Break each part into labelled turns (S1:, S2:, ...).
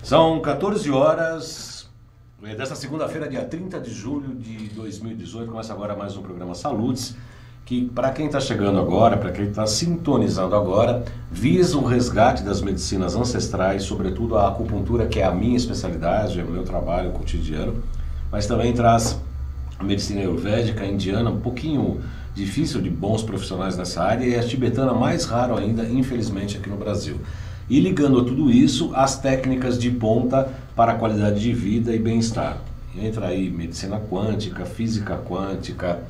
S1: São 14 horas desta segunda-feira, dia 30 de julho de 2018. Começa agora mais um programa Saludes, que para quem está chegando agora, para quem está sintonizando agora, visa o resgate das medicinas ancestrais, sobretudo a acupuntura, que é a minha especialidade, é o meu trabalho cotidiano, mas também traz a medicina ayurvédica, indiana, um pouquinho difícil de bons profissionais nessa área, e a tibetana mais raro ainda, infelizmente, aqui no Brasil. E ligando a tudo isso, as técnicas de ponta para a qualidade de vida e bem-estar. Entra aí medicina quântica, física quântica,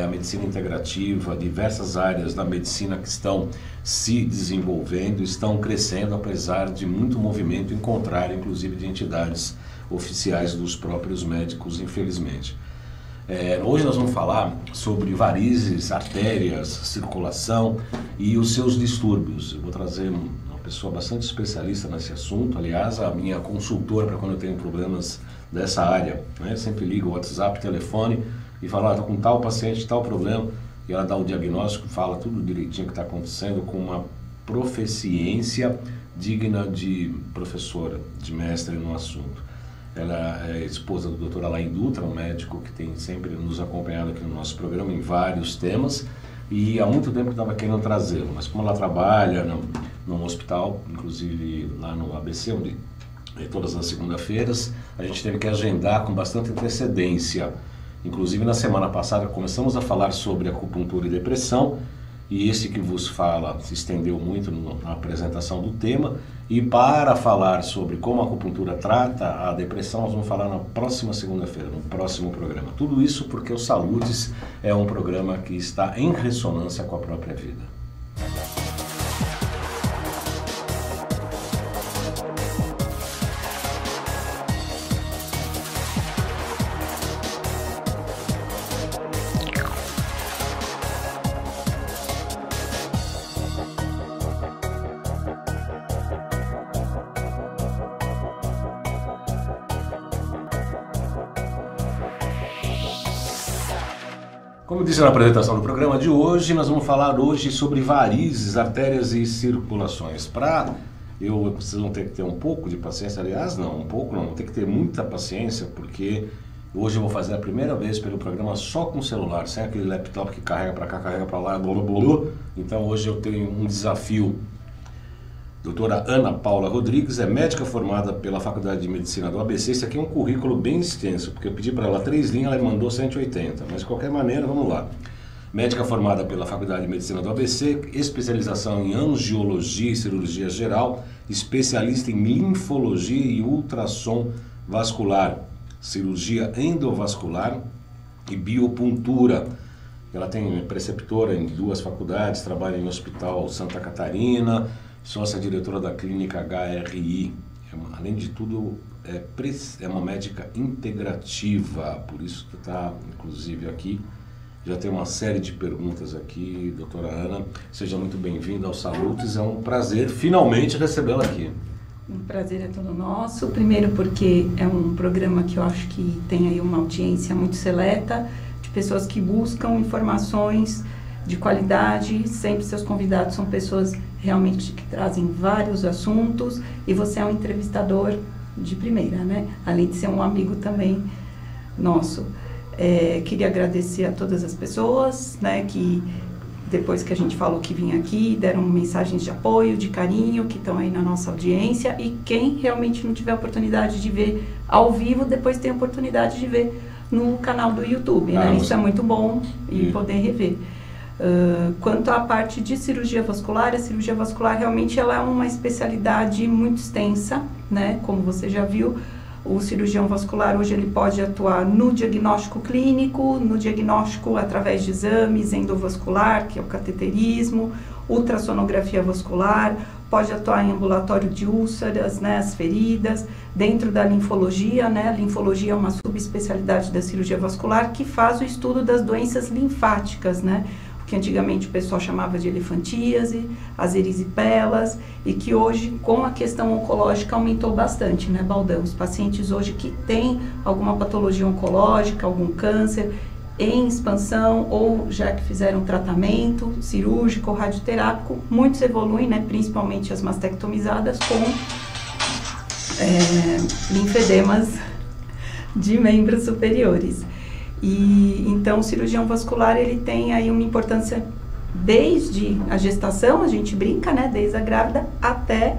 S1: a medicina integrativa, diversas áreas da medicina que estão se desenvolvendo, estão crescendo, apesar de muito movimento em contrário, inclusive de entidades oficiais dos próprios médicos, infelizmente. Hoje nós vamos falar sobre varizes, artérias, circulação e os seus distúrbios. Eu vou trazer uma pessoa bastante especialista nesse assunto, aliás, a minha consultora para quando eu tenho problemas dessa área, né? Eu sempre ligo o WhatsApp, telefone e falo, estou com tal paciente, tal problema, e ela dá o diagnóstico, fala tudo direitinho que está acontecendo com uma proficiência digna de professora, de mestre no assunto. Ela é esposa do Dr. Alain Dutra, um médico que tem sempre nos acompanhado aqui no nosso programa em vários temas, e há muito tempo que estava querendo trazê-lo, mas como ela trabalha num hospital, inclusive lá no ABC, onde todas as segunda-feiras, a gente teve que agendar com bastante antecedência. Inclusive na semana passada começamos a falar sobre acupuntura e depressão, e esse que vos fala se estendeu muito na apresentação do tema, e para falar sobre como a acupuntura trata a depressão, nós vamos falar na próxima segunda-feira, no próximo programa. Tudo isso porque o Saludes é um programa que está em ressonância com a própria vida. Como disse na apresentação do programa de hoje, nós vamos falar hoje sobre varizes, artérias e circulações. Vocês vão ter que ter um pouco de paciência, aliás, não, um pouco não, vão ter que ter muita paciência, porque hoje eu vou fazer a primeira vez pelo programa só com celular, sem aquele laptop que carrega para cá, carrega para lá, blá, blá, blá. Então hoje eu tenho um desafio. Doutora Ana Paula Rodrigues é médica formada pela Faculdade de Medicina do ABC. Esse aqui é um currículo bem extenso, porque eu pedi para ela 3 linhas, ela mandou 180, mas de qualquer maneira, vamos lá. Médica formada pela Faculdade de Medicina do ABC, especialização em angiologia e cirurgia geral, especialista em linfologia e ultrassom vascular, cirurgia endovascular e biopuntura. Ela tem preceptora em 2 faculdades, trabalha em Hospital Santa Catarina, sócia diretora da clínica HRI. Além de tudo, é uma médica integrativa, por isso que está, inclusive, aqui. Já tem uma série de perguntas aqui, doutora Ana. Seja muito bem-vinda ao Saludes, é um prazer finalmente recebê-la aqui.
S2: O prazer é todo nosso, primeiro porque é um programa que eu acho que tem aí uma audiência muito seleta, de pessoas que buscam informações de qualidade, sempre seus convidados são pessoas realmente que trazem vários assuntos, e você é um entrevistador de primeira, né? Além de ser um amigo também nosso. Queria agradecer a todas as pessoas, né, que depois que a gente falou que vinha aqui, deram mensagens de apoio, de carinho, que estão aí na nossa audiência, e quem realmente não tiver oportunidade de ver ao vivo, depois tem a oportunidade de ver no canal do YouTube, né? Isso é muito bom, e poder rever. Quanto à parte de cirurgia vascular, a cirurgia vascular realmente ela é uma especialidade muito extensa, né? Como você já viu, o cirurgião vascular hoje ele pode atuar no diagnóstico clínico, no diagnóstico através de exames endovascular, que é o cateterismo, ultrassonografia vascular, pode atuar em ambulatório de úlceras, né, as feridas, dentro da linfologia, né? A linfologia é uma subespecialidade da cirurgia vascular que faz o estudo das doenças linfáticas, né? Que antigamente o pessoal chamava de elefantíase, as erisipelas, e que hoje, com a questão oncológica, aumentou bastante, né, Baldão? Os pacientes hoje que têm alguma patologia oncológica, algum câncer em expansão, ou já que fizeram tratamento cirúrgico ou radioterápico, muitos evoluem, né, principalmente as mastectomizadas, com linfedemas de membros superiores. E então o cirurgião vascular ele tem aí uma importância desde a gestação, a gente brinca, né, desde a grávida até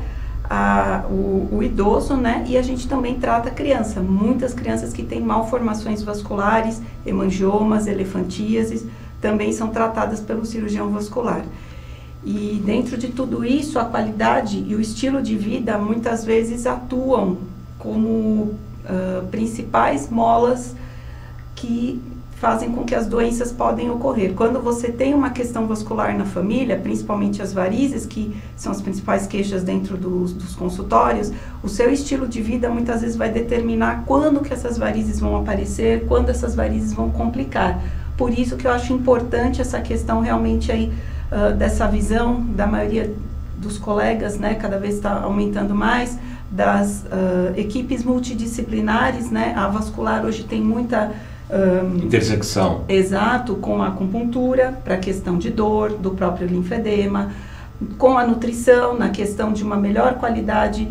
S2: o idoso, né, e a gente também trata a criança. Muitas crianças que têm malformações vasculares, hemangiomas, elefantíases, também são tratadas pelo cirurgião vascular. E dentro de tudo isso, a qualidade e o estilo de vida muitas vezes atuam como principais molas que fazem com que as doenças podem ocorrer. Quando você tem uma questão vascular na família, principalmente as varizes, que são as principais queixas dentro dos consultórios, o seu estilo de vida muitas vezes vai determinar quando que essas varizes vão aparecer, quando essas varizes vão complicar. Por isso que eu acho importante essa questão realmente aí, dessa visão da maioria dos colegas, né, cada vez está aumentando mais, das equipes multidisciplinares, né, a vascular hoje tem muita
S1: intersecção.
S2: Exato, com a acupuntura, para a questão de dor, do próprio linfedema, com a nutrição, na questão de uma melhor qualidade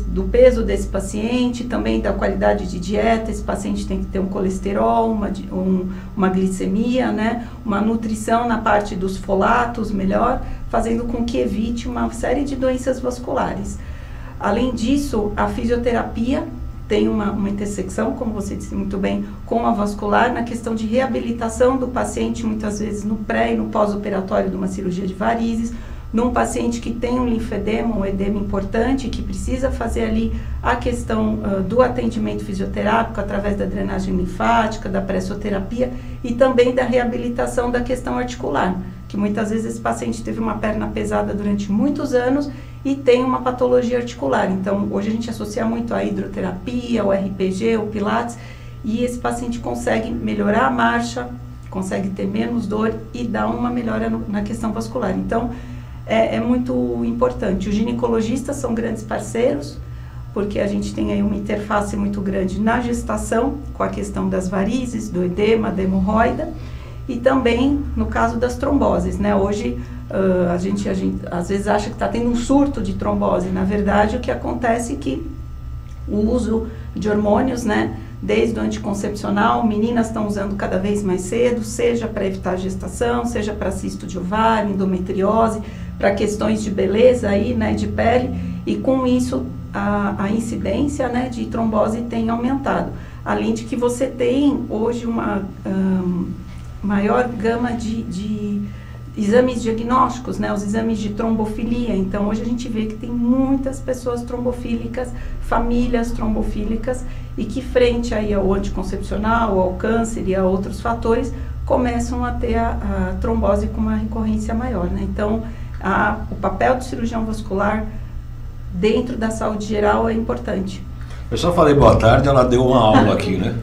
S2: do peso desse paciente, também da qualidade de dieta. Esse paciente tem que ter um colesterol, uma glicemia, né? Uma nutrição na parte dos folatos melhor, fazendo com que evite uma série de doenças vasculares. Além disso, a fisioterapia tem uma intersecção, como você disse muito bem, com a vascular, na questão de reabilitação do paciente, muitas vezes no pré e no pós-operatório de uma cirurgia de varizes, num paciente que tem um linfedema, um edema importante, que precisa fazer ali a questão do atendimento fisioterápico através da drenagem linfática, da pressoterapia e também da reabilitação da questão articular, que muitas vezes esse paciente teve uma perna pesada durante muitos anos e tem uma patologia articular. Então, hoje a gente associa muito a hidroterapia, o RPG, o pilates, e esse paciente consegue melhorar a marcha, consegue ter menos dor e dar uma melhora na questão vascular. Então, é muito importante. Os ginecologistas são grandes parceiros, porque a gente tem aí uma interface muito grande na gestação, com a questão das varizes, do edema, da hemorroida, e também no caso das tromboses, né? Hoje, a gente às vezes acha que está tendo um surto de trombose. Na verdade, o que acontece é que o uso de hormônios, né, desde o anticoncepcional, meninas estão usando cada vez mais cedo, seja para evitar a gestação, seja para cisto de ovário, endometriose, para questões de beleza aí, né, de pele, e com isso a incidência, né, de trombose tem aumentado. Além de que você tem hoje uma maior gama de exames diagnósticos, né, os exames de trombofilia. Então, hoje a gente vê que tem muitas pessoas trombofílicas, famílias trombofílicas, e que frente aí ao anticoncepcional, ao câncer e a outros fatores, começam a ter a trombose com uma recorrência maior, né? Então, o papel do cirurgião vascular dentro da saúde geral é importante.
S1: Eu só falei boa tarde, ela deu uma aula aqui, né?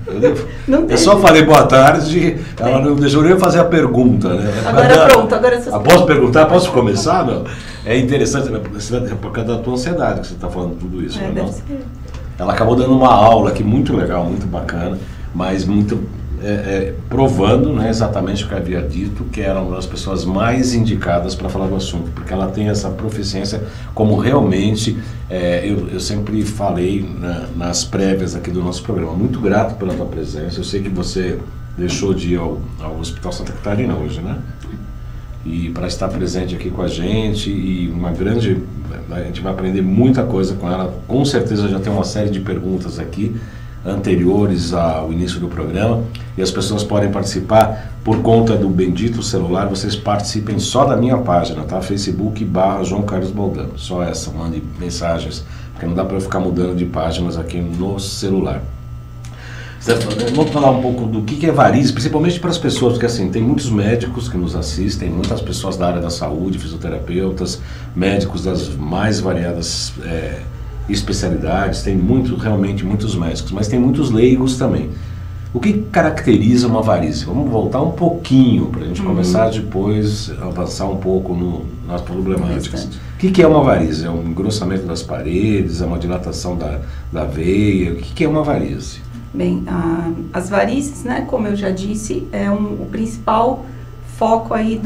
S1: Eu só falei boa tarde, ela não deixou nem eu fazer a pergunta, né?
S2: Agora pronto, agora você...
S1: Posso perguntar? Posso começar? Não? É interessante, por causa da tua ansiedade que você está falando tudo isso, né?
S2: Deve ser.
S1: Ela acabou dando uma aula aqui muito legal, muito bacana, mas muito provando, né, exatamente o que havia dito, que era uma das pessoas mais indicadas para falar do assunto, porque ela tem essa proficiência, como realmente eu sempre falei nas prévias aqui do nosso programa. Muito grato pela tua presença. Eu sei que você deixou de ir ao Hospital Santa Catarina hoje, né? E para estar presente aqui com a gente, e a gente vai aprender muita coisa com ela. Com certeza já tem uma série de perguntas aqui anteriores ao início do programa, e as pessoas podem participar por conta do bendito celular. Vocês participem só da minha página, tá? Facebook/João Carlos Baldan, só essa, mande mensagens, porque não dá para eu ficar mudando de páginas aqui no celular. Vamos falar um pouco do que é varizes, principalmente para as pessoas, porque assim, tem muitos médicos que nos assistem, muitas pessoas da área da saúde, fisioterapeutas, médicos das mais variadas especialidades, tem realmente muitos médicos, mas tem muitos leigos também. O que caracteriza uma varize? Vamos voltar um pouquinho para a gente começar, depois avançar um pouco nas problemáticas. O que é uma varize? É um engrossamento das paredes, é uma dilatação da veia? O que é uma varize?
S2: Bem, as varizes, né, como eu já disse, é o principal foco aí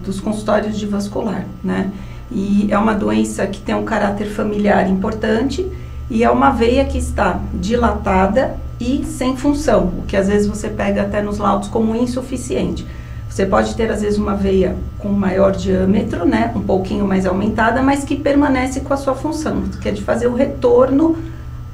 S2: dos consultórios de vascular, né? E é uma doença que tem um caráter familiar importante e é uma veia que está dilatada e sem função, o que às vezes você pega até nos laudos como insuficiente. Você pode ter às vezes uma veia com maior diâmetro, né, um pouquinho mais aumentada, mas que permanece com a sua função, que é de fazer o retorno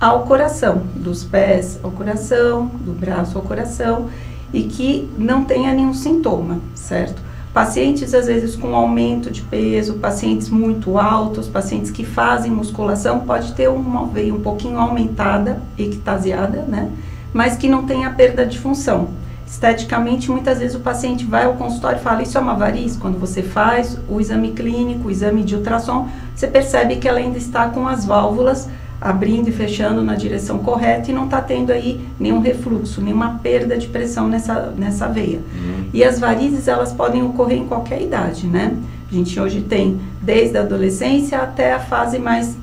S2: ao coração, dos pés ao coração, do braço ao coração, e que não tenha nenhum sintoma, certo? Pacientes, às vezes, com aumento de peso, pacientes muito altos, pacientes que fazem musculação, pode ter uma veia um pouquinho aumentada, ectasiada, né? Mas que não tenha perda de função. Esteticamente, muitas vezes o paciente vai ao consultório e fala, isso é uma variz? Quando você faz o exame clínico, o exame de ultrassom, você percebe que ela ainda está com as válvulas abrindo e fechando na direção correta e não está tendo aí nenhum refluxo, nenhuma perda de pressão nessa veia. E as varizes, elas podem ocorrer em qualquer idade, né? A gente hoje tem desde a adolescência até a fase mais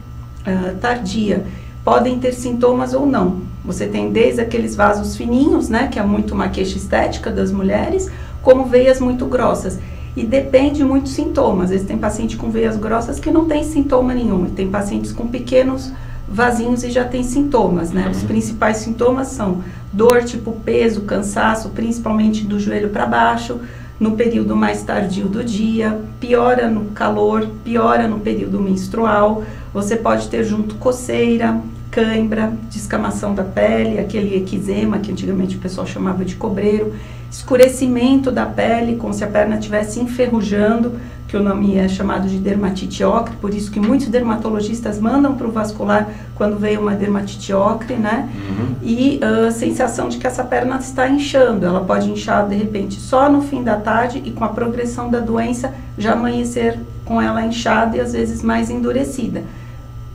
S2: tardia. Podem ter sintomas ou não. Você tem desde aqueles vasos fininhos, né, que é muito uma queixa estética das mulheres, como veias muito grossas. E depende muito dos sintomas. Às vezes tem paciente com veias grossas que não tem sintoma nenhum. E tem pacientes com pequenos vasinhos e já tem sintomas, né? Os principais sintomas são dor, tipo peso, cansaço, principalmente do joelho para baixo, no período mais tardio do dia, piora no calor, piora no período menstrual. Você pode ter junto coceira, cãibra, descamação da pele, aquele eczema que antigamente o pessoal chamava de cobreiro, escurecimento da pele, como se a perna estivesse enferrujando, que o nome é chamado de dermatite ocre, por isso que muitos dermatologistas mandam para o vascular quando veio uma dermatite ocre, né? E a sensação de que essa perna está inchando, ela pode inchar de repente só no fim da tarde e com a progressão da doença já amanhecer com ela inchada e às vezes mais endurecida.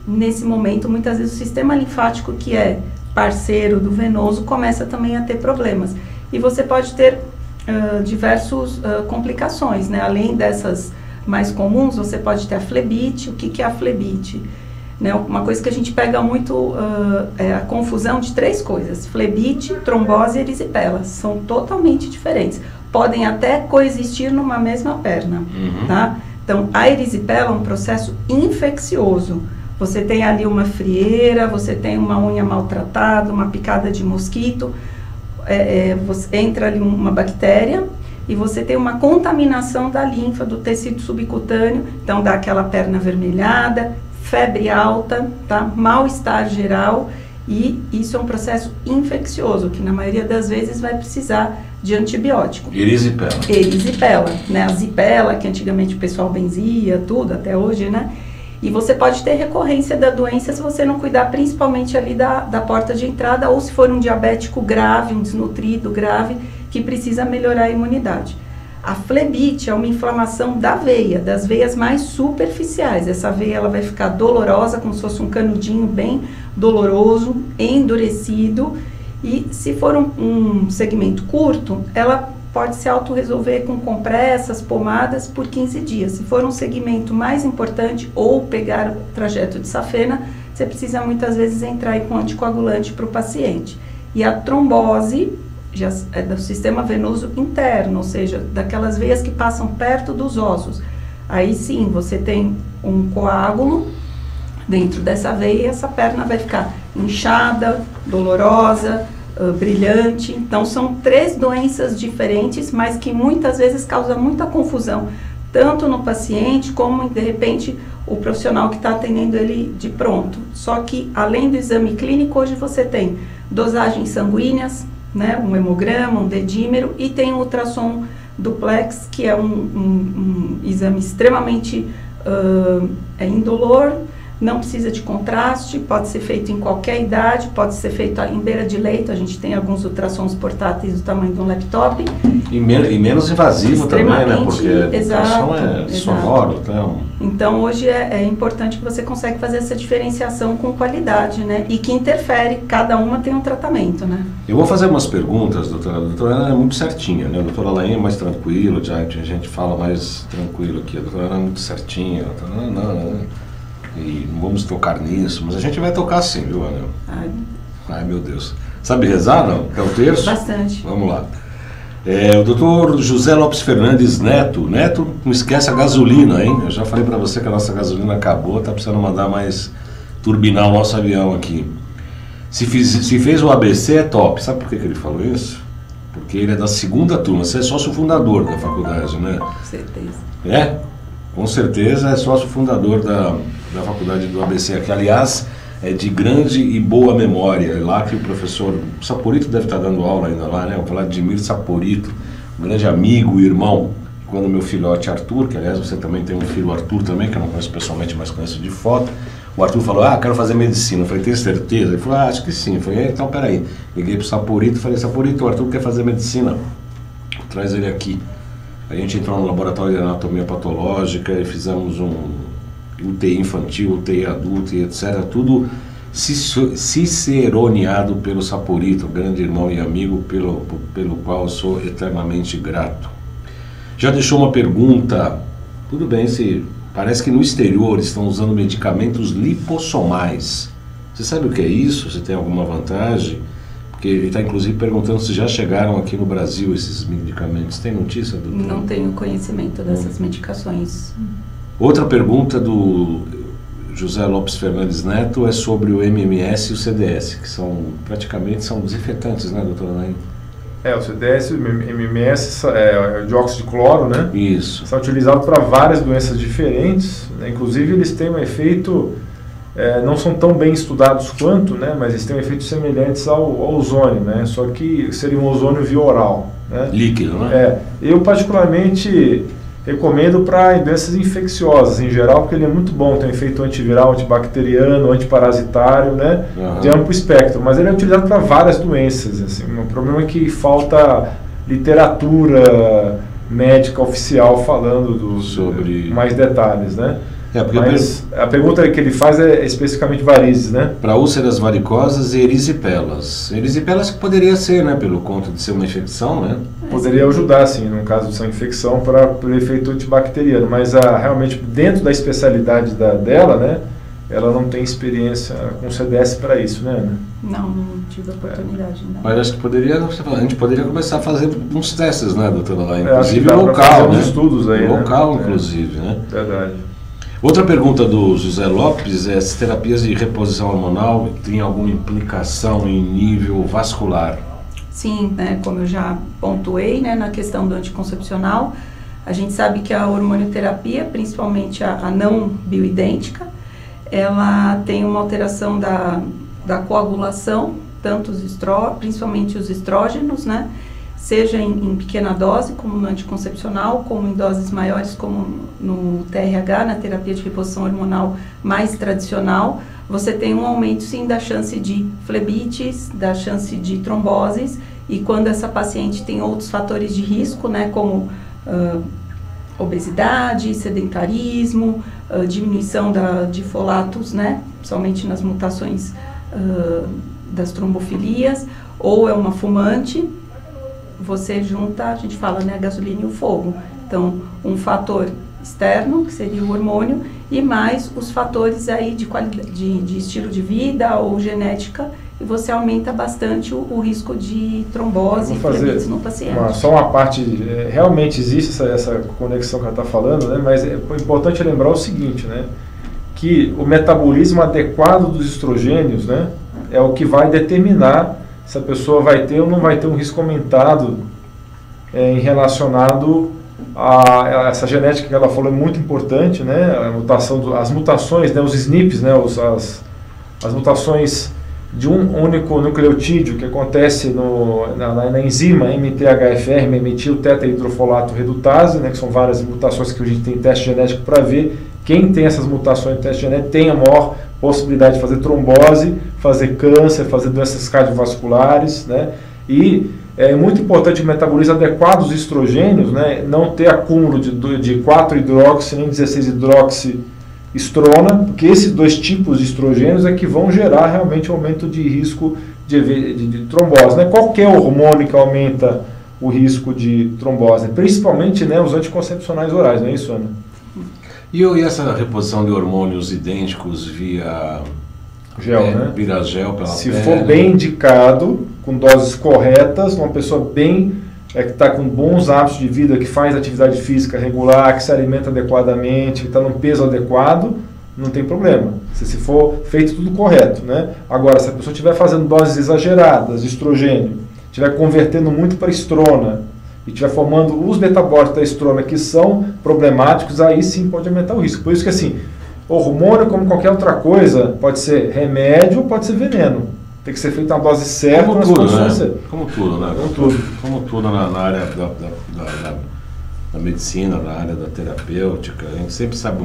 S2: Nesse momento, muitas vezes o sistema linfático, que é parceiro do venoso, começa também a ter problemas. E você pode ter diversas complicações, né? Além dessas mais comuns, você pode ter a flebite. O que é a flebite? Né? Uma coisa que a gente pega muito é a confusão de três coisas: flebite, trombose e erisipela. São totalmente diferentes. Podem até coexistir numa mesma perna, tá? Então, a erisipela é um processo infeccioso. Você tem ali uma frieira, você tem uma unha maltratada, uma picada de mosquito, você entra ali uma bactéria e você tem uma contaminação da linfa, do tecido subcutâneo, então dá aquela perna avermelhada, febre alta, tá? Mal-estar geral, e isso é um processo infeccioso, que na maioria das vezes vai precisar de antibiótico.
S1: Erisipela.
S2: Erisipela, né? A zipela, que antigamente o pessoal benzia, tudo, até hoje, né? E você pode ter recorrência da doença se você não cuidar principalmente ali da porta de entrada, ou se for um diabético grave, um desnutrido grave, que precisa melhorar a imunidade. A flebite é uma inflamação da veia, das veias mais superficiais. Essa veia ela vai ficar dolorosa, como se fosse um canudinho bem doloroso, endurecido, e se for um segmento curto, ela pode se autorresolver com compressas, pomadas por 15 dias. Se for um segmento mais importante ou pegar o trajeto de safena, você precisa muitas vezes entrar aí com anticoagulante para o paciente. E a trombose já é do sistema venoso interno, ou seja, daquelas veias que passam perto dos ossos. Aí sim, você tem um coágulo dentro dessa veia e essa perna vai ficar inchada, dolorosa, brilhante. Então são três doenças diferentes, mas que muitas vezes causam muita confusão, tanto no paciente como de repente o profissional que está atendendo ele de pronto. Só que além do exame clínico, hoje você tem dosagens sanguíneas, né, um hemograma, um dedímero, e tem o ultrassom duplex, que é um exame extremamente indolor, não precisa de contraste, pode ser feito em qualquer idade, pode ser feito em beira de leito. A gente tem alguns ultrassons portáteis do tamanho de um laptop.
S1: E menos invasivo também, né? Porque o ultrassom é sonoro.
S2: Então, hoje é importante que você consiga fazer essa diferenciação com qualidade, né? E que interfere, cada uma tem um tratamento, né?
S1: Eu vou fazer umas perguntas, doutora. A doutora Ana é muito certinha, né? A doutora Alain é mais tranquilo, a gente fala mais tranquilo aqui. A doutora Ana é muito certinha. A doutora Ana, e não vamos tocar nisso, mas a gente vai tocar sim, viu, Ana? Ai, meu Deus. Sabe rezar, não? É o terço?
S2: Bastante.
S1: Vamos lá. O doutor José Lopes Fernandes Neto, não esquece a gasolina, hein? Eu já falei para você que a nossa gasolina acabou, tá precisando mandar mais turbinar o nosso avião aqui. Se fez o ABC é top. Sabe por que ele falou isso? Porque ele é da segunda turma. Você é sócio fundador da faculdade, né?
S2: Com certeza.
S1: É? Com certeza é sócio fundador da faculdade do ABC, que aliás é de grande e boa memória. É lá que o professor Saporito deve estar dando aula ainda lá, né? O Vladimir Saporito, um grande amigo e irmão. Quando meu filhote Arthur, que aliás você também tem um filho Arthur também, que eu não conheço pessoalmente, mas conheço de foto. O Arthur falou, quero fazer medicina. Eu falei, tem certeza? Ele falou, acho que sim. Eu falei, então peraí. Liguei pro Saporito e falei, Saporito, o Arthur quer fazer medicina. Traz ele aqui. A gente entrou no laboratório de anatomia patológica e fizemos um UTI infantil, UTI adulto e etc. Tudo ciceroneado pelo Saporito, grande irmão e amigo pelo qual sou eternamente grato. Já deixou uma pergunta, tudo bem, parece que no exterior estão usando medicamentos lipossomais. Você sabe o que é isso? Você tem alguma vantagem? Porque ele está inclusive perguntando se já chegaram aqui no Brasil esses medicamentos. Tem notícia, doutor?
S2: Não tenho conhecimento dessas medicações.
S1: Outra pergunta do José Lopes Fernandes Neto é sobre o MMS e o CDS, que praticamente são desinfetantes, né, doutora Naine?
S3: O CDS e o MMS é dióxido de cloro, né?
S1: Isso.
S3: São utilizados para várias doenças diferentes, né? Inclusive eles têm um efeito, não são tão bem estudados quanto, né? Mas eles têm um efeito semelhantes ao ozônio, né? Só que seria um ozônio via oral, né?
S1: Líquido, né?
S3: Eu particularmente recomendo para doenças infecciosas em geral, porque ele é muito bom, tem um efeito antiviral, antibacteriano, antiparasitário, né? De amplo espectro, mas ele é utilizado para várias doenças. Assim. O problema é que falta literatura médica oficial falando sobre mais detalhes, né? Mas a pergunta que ele faz é especificamente varizes, né? Para
S1: úlceras varicosas e erisipelas. Erisipelas que poderia ser, né? Pelo conto de ser uma infecção, né?
S3: Poderia ajudar, sim, no caso de ser uma infecção, pelo efeito antibacteriano. Mas realmente, dentro da especialidade dela, né? Ela não tem experiência com CDS para isso, né, Ana?
S2: Não tive a oportunidade ainda.
S1: Mas acho que a gente poderia começar a fazer uns testes, né, doutora? Lá,
S3: inclusive
S1: local, né?
S3: Estudos aí,
S1: local, inclusive, né?
S3: Verdade.
S1: Outra pergunta do José Lopes é se terapias de reposição hormonal têm alguma implicação em nível vascular.
S2: Sim, né, como eu já pontuei, né, na questão do anticoncepcional, a gente sabe que a hormonioterapia, principalmente a não bioidêntica, ela tem uma alteração da coagulação, principalmente os estrógenos, né? Seja em pequena dose, como no anticoncepcional, como em doses maiores, como no TRH, na terapia de reposição hormonal mais tradicional, você tem um aumento, sim, da chance de flebites, da chance de tromboses, e quando essa paciente tem outros fatores de risco, né, como obesidade, sedentarismo, diminuição de folatos, né, principalmente nas mutações das trombofilias, ou é uma fumante, você junta, a gente fala, né, a gasolina e o fogo. Então, um fator externo, que seria o hormônio, e mais os fatores aí de qualidade, de estilo de vida ou genética, e você aumenta bastante o risco de trombose e flebites no paciente.
S3: Só uma parte, realmente existe essa conexão que ela está falando, né, mas é importante lembrar o seguinte, né, que o metabolismo adequado dos estrogênios, né, é o que vai determinar se a pessoa vai ter ou não vai ter um risco aumentado em relacionado a essa genética que ela falou, é muito importante, né? As mutações, né? Os SNPs, né? As mutações de um único nucleotídeo que acontece na enzima MTHFR, metiltetrahidrofolato redutase, né? Que são várias mutações que a gente tem teste genético para ver. Quem tem essas mutações no teste genético tem a maior possibilidade de fazer trombose, fazer câncer, fazer doenças cardiovasculares, né? E é muito importante o metabolismo adequado dos estrogênios, né? Não ter acúmulo de 4-hidroxi nem 16-hidroxiestrona, porque esses dois tipos de estrogênios é que vão gerar realmente um aumento de risco de trombose, né? Qualquer hormônio que aumenta o risco de trombose, principalmente, né, os anticoncepcionais orais, não é isso, Ana?
S1: E essa reposição de hormônios idênticos via
S3: gel, né?
S1: Via gel pela
S3: Se
S1: pele.
S3: for bem indicado, com doses corretas, uma pessoa bem que está com bons hábitos de vida, que faz atividade física regular, que se alimenta adequadamente, que está num peso adequado, não tem problema. Se for feito tudo correto, né? Agora, se a pessoa estiver fazendo doses exageradas de estrogênio, estiver convertendo muito para estrona e estiver formando os metabólitos da estrona que são problemáticos, aí sim pode aumentar o risco. Por isso que assim, o hormônio, como qualquer outra coisa, pode ser remédio ou pode ser veneno. Tem que ser feita uma dose certa.
S1: Como tudo, né? Como tudo, né?
S3: Como tudo
S1: na área da medicina, na área da terapêutica. A gente sempre sabe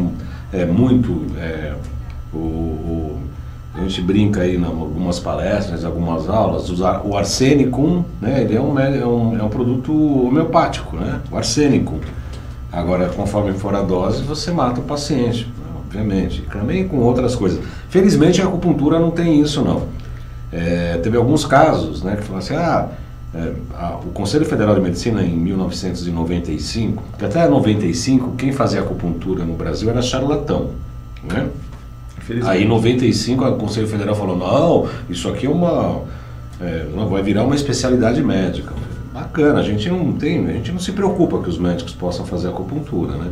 S1: a gente brinca aí em algumas palestras, em algumas aulas, o arsênico, né, ele é um produto homeopático, né, o arsênico. Agora, conforme for a dose, você mata o paciente, obviamente, também com outras coisas. Felizmente, a acupuntura não tem isso, não. Teve alguns casos, né, que falaram assim, o Conselho Federal de Medicina, em 1995, que até 95, quem fazia acupuntura no Brasil era charlatão, né? Aí em 95 o Conselho Federal falou, não, isso aqui vai virar uma especialidade médica. Bacana, a gente não se preocupa que os médicos possam fazer acupuntura, né?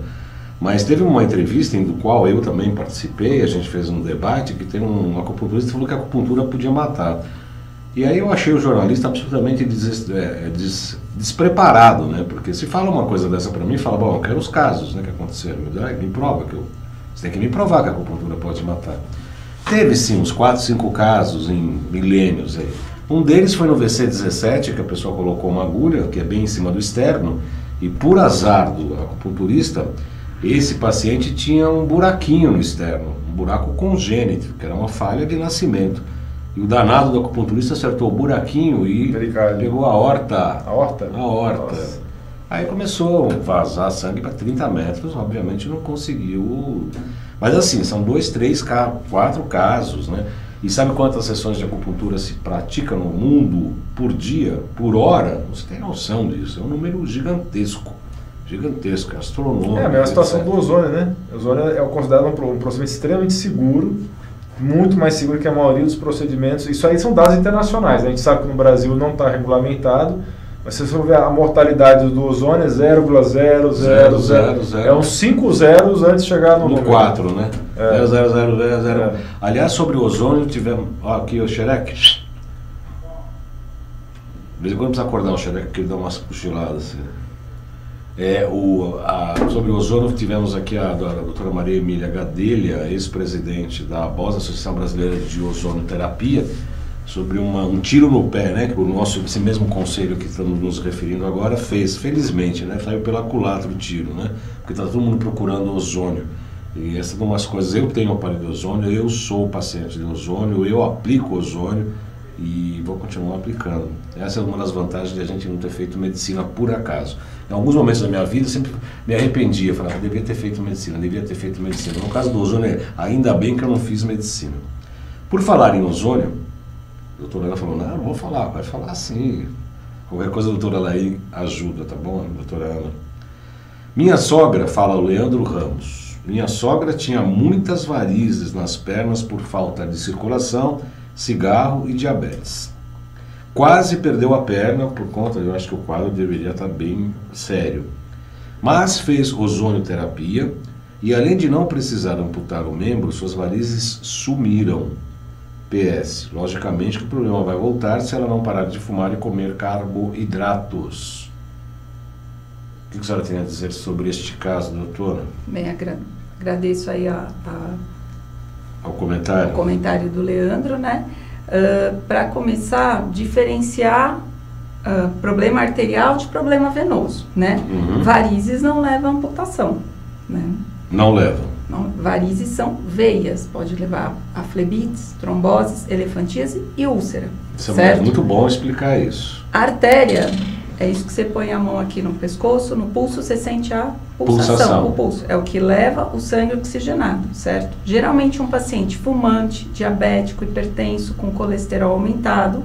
S1: Mas teve uma entrevista do qual eu também participei, a gente fez um debate, que tem um acupunturista que falou que a acupuntura podia matar. E aí eu achei o jornalista absolutamente despreparado, né? Porque se fala uma coisa dessa para mim, fala, bom, eu quero os casos, né, que aconteceram, me prova você tem que me provar que a acupuntura pode matar. Teve sim uns 4, 5 casos em milênios aí. Um deles foi no VC17, que a pessoa colocou uma agulha, que é bem em cima do externo, e por azar do acupunturista, esse paciente tinha um buraquinho no externo, um buraco congênito, que era uma falha de nascimento. E o danado do acupunturista acertou o buraquinho e pegou a aorta.
S3: A aorta?
S1: A aorta.
S3: Nossa.
S1: Aí começou a vazar sangue para 30 metros, obviamente não conseguiu. Mas assim, são 2, 3, 4 casos, né? E sabe quantas sessões de acupuntura se praticam no mundo por dia, por hora? Você tem noção disso, é um número gigantesco, astronômico.
S3: É a mesma situação do ozônio, né? O ozônio é considerado um procedimento extremamente seguro, muito mais seguro que a maioria dos procedimentos. Isso aí são dados internacionais, a gente sabe que no Brasil não está regulamentado, mas se você for ver a mortalidade do ozônio é 0,000. É uns 5 zeros antes de chegar no
S1: 4, né? 0,000. Aliás, sobre o ozônio, tivemos... Ó, aqui o Xerec. De vez em quando precisa acordar o Xerec, porque ele dá umas cochiladas. Assim. Sobre o ozônio, tivemos aqui a doutora Maria Emília Gadelha, ex-presidente da ABOS, Associação Brasileira de Ozonoterapia, sobre um tiro no pé, né, que esse mesmo conselho que estamos nos referindo agora fez, felizmente, né, saiu pela culatra o tiro, né, porque está todo mundo procurando ozônio, e essas são umas coisas, eu tenho aparelho de ozônio, eu sou paciente de ozônio, eu aplico ozônio e vou continuar aplicando. Essa é uma das vantagens de a gente não ter feito medicina por acaso. Em alguns momentos da minha vida eu sempre me arrependia, falava, devia ter feito medicina. No caso do ozônio, ainda bem que eu não fiz medicina. Por falar em ozônio, a doutora Ana falou, não vou falar, vai falar sim. Qualquer coisa a doutora Laí ajuda, tá bom, doutora Ana? Minha sogra, fala o Leandro Ramos, minha sogra tinha muitas varizes nas pernas por falta de circulação, cigarro e diabetes. Quase perdeu a perna por conta, eu acho que o quadro deveria estar bem sério. Mas fez ozonioterapia e além de não precisar amputar o membro, suas varizes sumiram. PS, logicamente que o problema vai voltar se ela não parar de fumar e comer carboidratos. O que a senhora tem a dizer sobre este caso, doutora?
S2: Bem, agradeço aí
S1: ao comentário
S2: do Leandro, né? Para começar, diferenciar problema arterial de problema venoso, né?
S1: Uhum.
S2: Varizes não levam a amputação, né?
S1: Não levam.
S2: Varizes são veias, pode levar a flebites, tromboses, elefantíase e úlcera.
S1: Isso é muito bom explicar isso.
S2: A artéria, é isso que você põe a mão aqui no pescoço, no pulso você sente a pulsação. O pulso é o que leva o sangue oxigenado, certo? Geralmente um paciente fumante, diabético, hipertenso, com colesterol aumentado,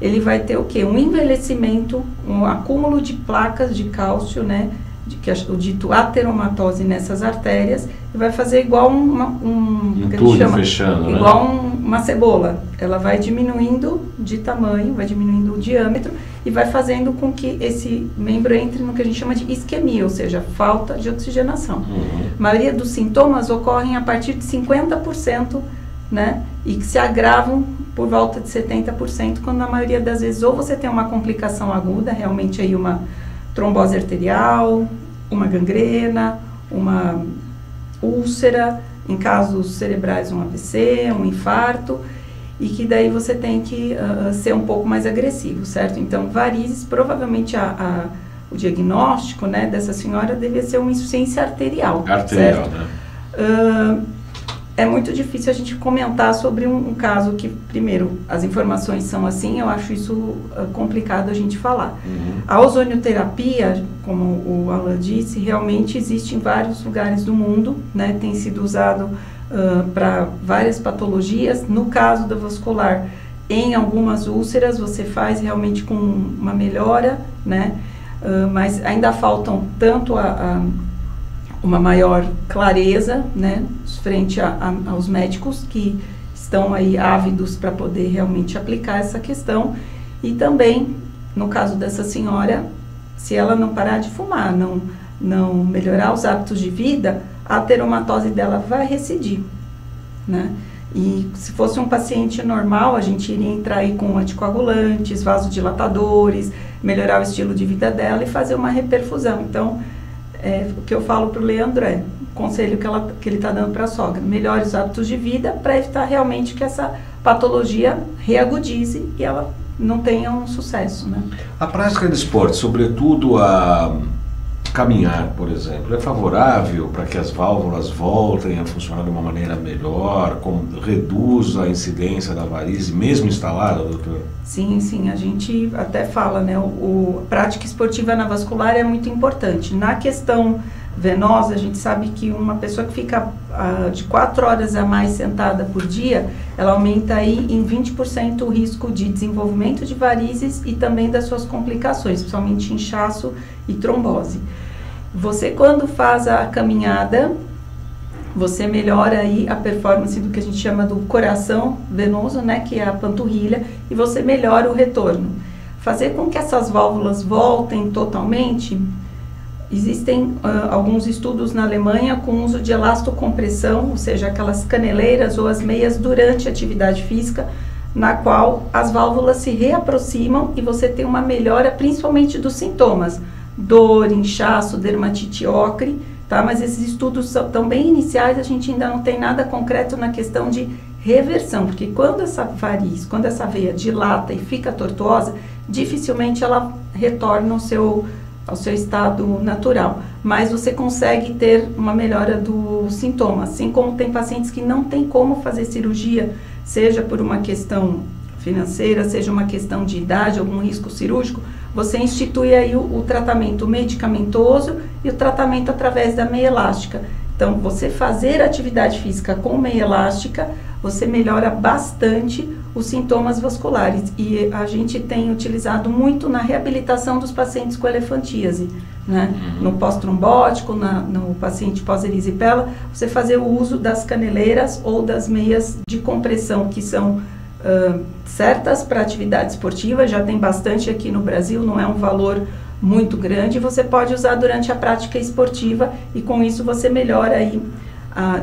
S2: ele vai ter o quê? Um envelhecimento, um acúmulo de placas de cálcio, né? Que é o dito ateromatose nessas artérias, e vai fazer igual
S1: um túnel fechando,
S2: igual uma cebola. Ela vai diminuindo de tamanho, vai diminuindo o diâmetro e vai fazendo com que esse membro entre no que a gente chama de isquemia, ou seja, falta de oxigenação.
S1: Uhum.
S2: A maioria dos sintomas ocorrem a partir de 50% né? E que se agravam por volta de 70%, quando na maioria das vezes ou você tem uma complicação aguda, realmente aí uma trombose arterial, uma gangrena, uma úlcera, em casos cerebrais um AVC, um infarto, e que daí você tem que ser um pouco mais agressivo, certo? Então, varizes, provavelmente o diagnóstico, né, dessa senhora devia ser uma insuficiência arterial, certo? Né? É muito difícil a gente comentar sobre um caso que, primeiro, as informações são assim, eu acho isso complicado a gente falar. A ozonioterapia, como o Alan disse, realmente existe em vários lugares do mundo, né? Tem sido usado para várias patologias. No caso da vascular, em algumas úlceras, você faz realmente com uma melhora, né? Mas ainda faltam tanto uma maior clareza, né, frente aos médicos que estão aí ávidos para poder realmente aplicar essa questão, e também, no caso dessa senhora, se ela não parar de fumar, não melhorar os hábitos de vida, a teromatose dela vai recidir, né? E se fosse um paciente normal, a gente iria entrar aí com anticoagulantes, vasodilatadores, melhorar o estilo de vida dela e fazer uma reperfusão. Então, o que eu falo para o Leandro o conselho que ele está dando para a sogra: melhore os hábitos de vida para evitar realmente que essa patologia reagudize e ela não tenha um sucesso, né?
S1: A prática de esporte, sobretudo a caminhar, por exemplo, é favorável para que as válvulas voltem a funcionar de uma maneira melhor, reduz a incidência da varize, mesmo instalada, doutor?
S2: Sim, sim, a gente até fala, né, a prática esportiva na vascular é muito importante. Na questão venosa, a gente sabe que uma pessoa que fica de 4 horas a mais sentada por dia, ela aumenta aí em 20% o risco de desenvolvimento de varizes e também das suas complicações, principalmente inchaço e trombose. Você, quando faz a caminhada, você melhora aí a performance do que a gente chama do coração venoso, né, que é a panturrilha, e você melhora o retorno. Fazer com que essas válvulas voltem totalmente, existem alguns estudos na Alemanha com uso de elastocompressão, ou seja, aquelas caneleiras ou as meias durante a atividade física, na qual as válvulas se reaproximam e você tem uma melhora principalmente dos sintomas, dor, inchaço, dermatite ocre, tá? Mas esses estudos estão bem iniciais, a gente ainda não tem nada concreto na questão de reversão, porque quando essa variz, quando essa veia dilata e fica tortuosa, dificilmente ela retorna ao seu estado natural, mas você consegue ter uma melhora do sintoma, assim como tem pacientes que não tem como fazer cirurgia, seja por uma questão financeira, seja uma questão de idade, algum risco cirúrgico, você institui aí o tratamento medicamentoso e o tratamento através da meia elástica. Então, você fazer atividade física com meia elástica, você melhora bastante os sintomas vasculares. E a gente tem utilizado muito na reabilitação dos pacientes com elefantíase, né? No pós-trombótico, no paciente pós-erisipela, você fazer o uso das caneleiras ou das meias de compressão, que são certas para atividade esportiva, já tem bastante aqui no Brasil, não é um valor muito grande, você pode usar durante a prática esportiva e com isso você melhora aí,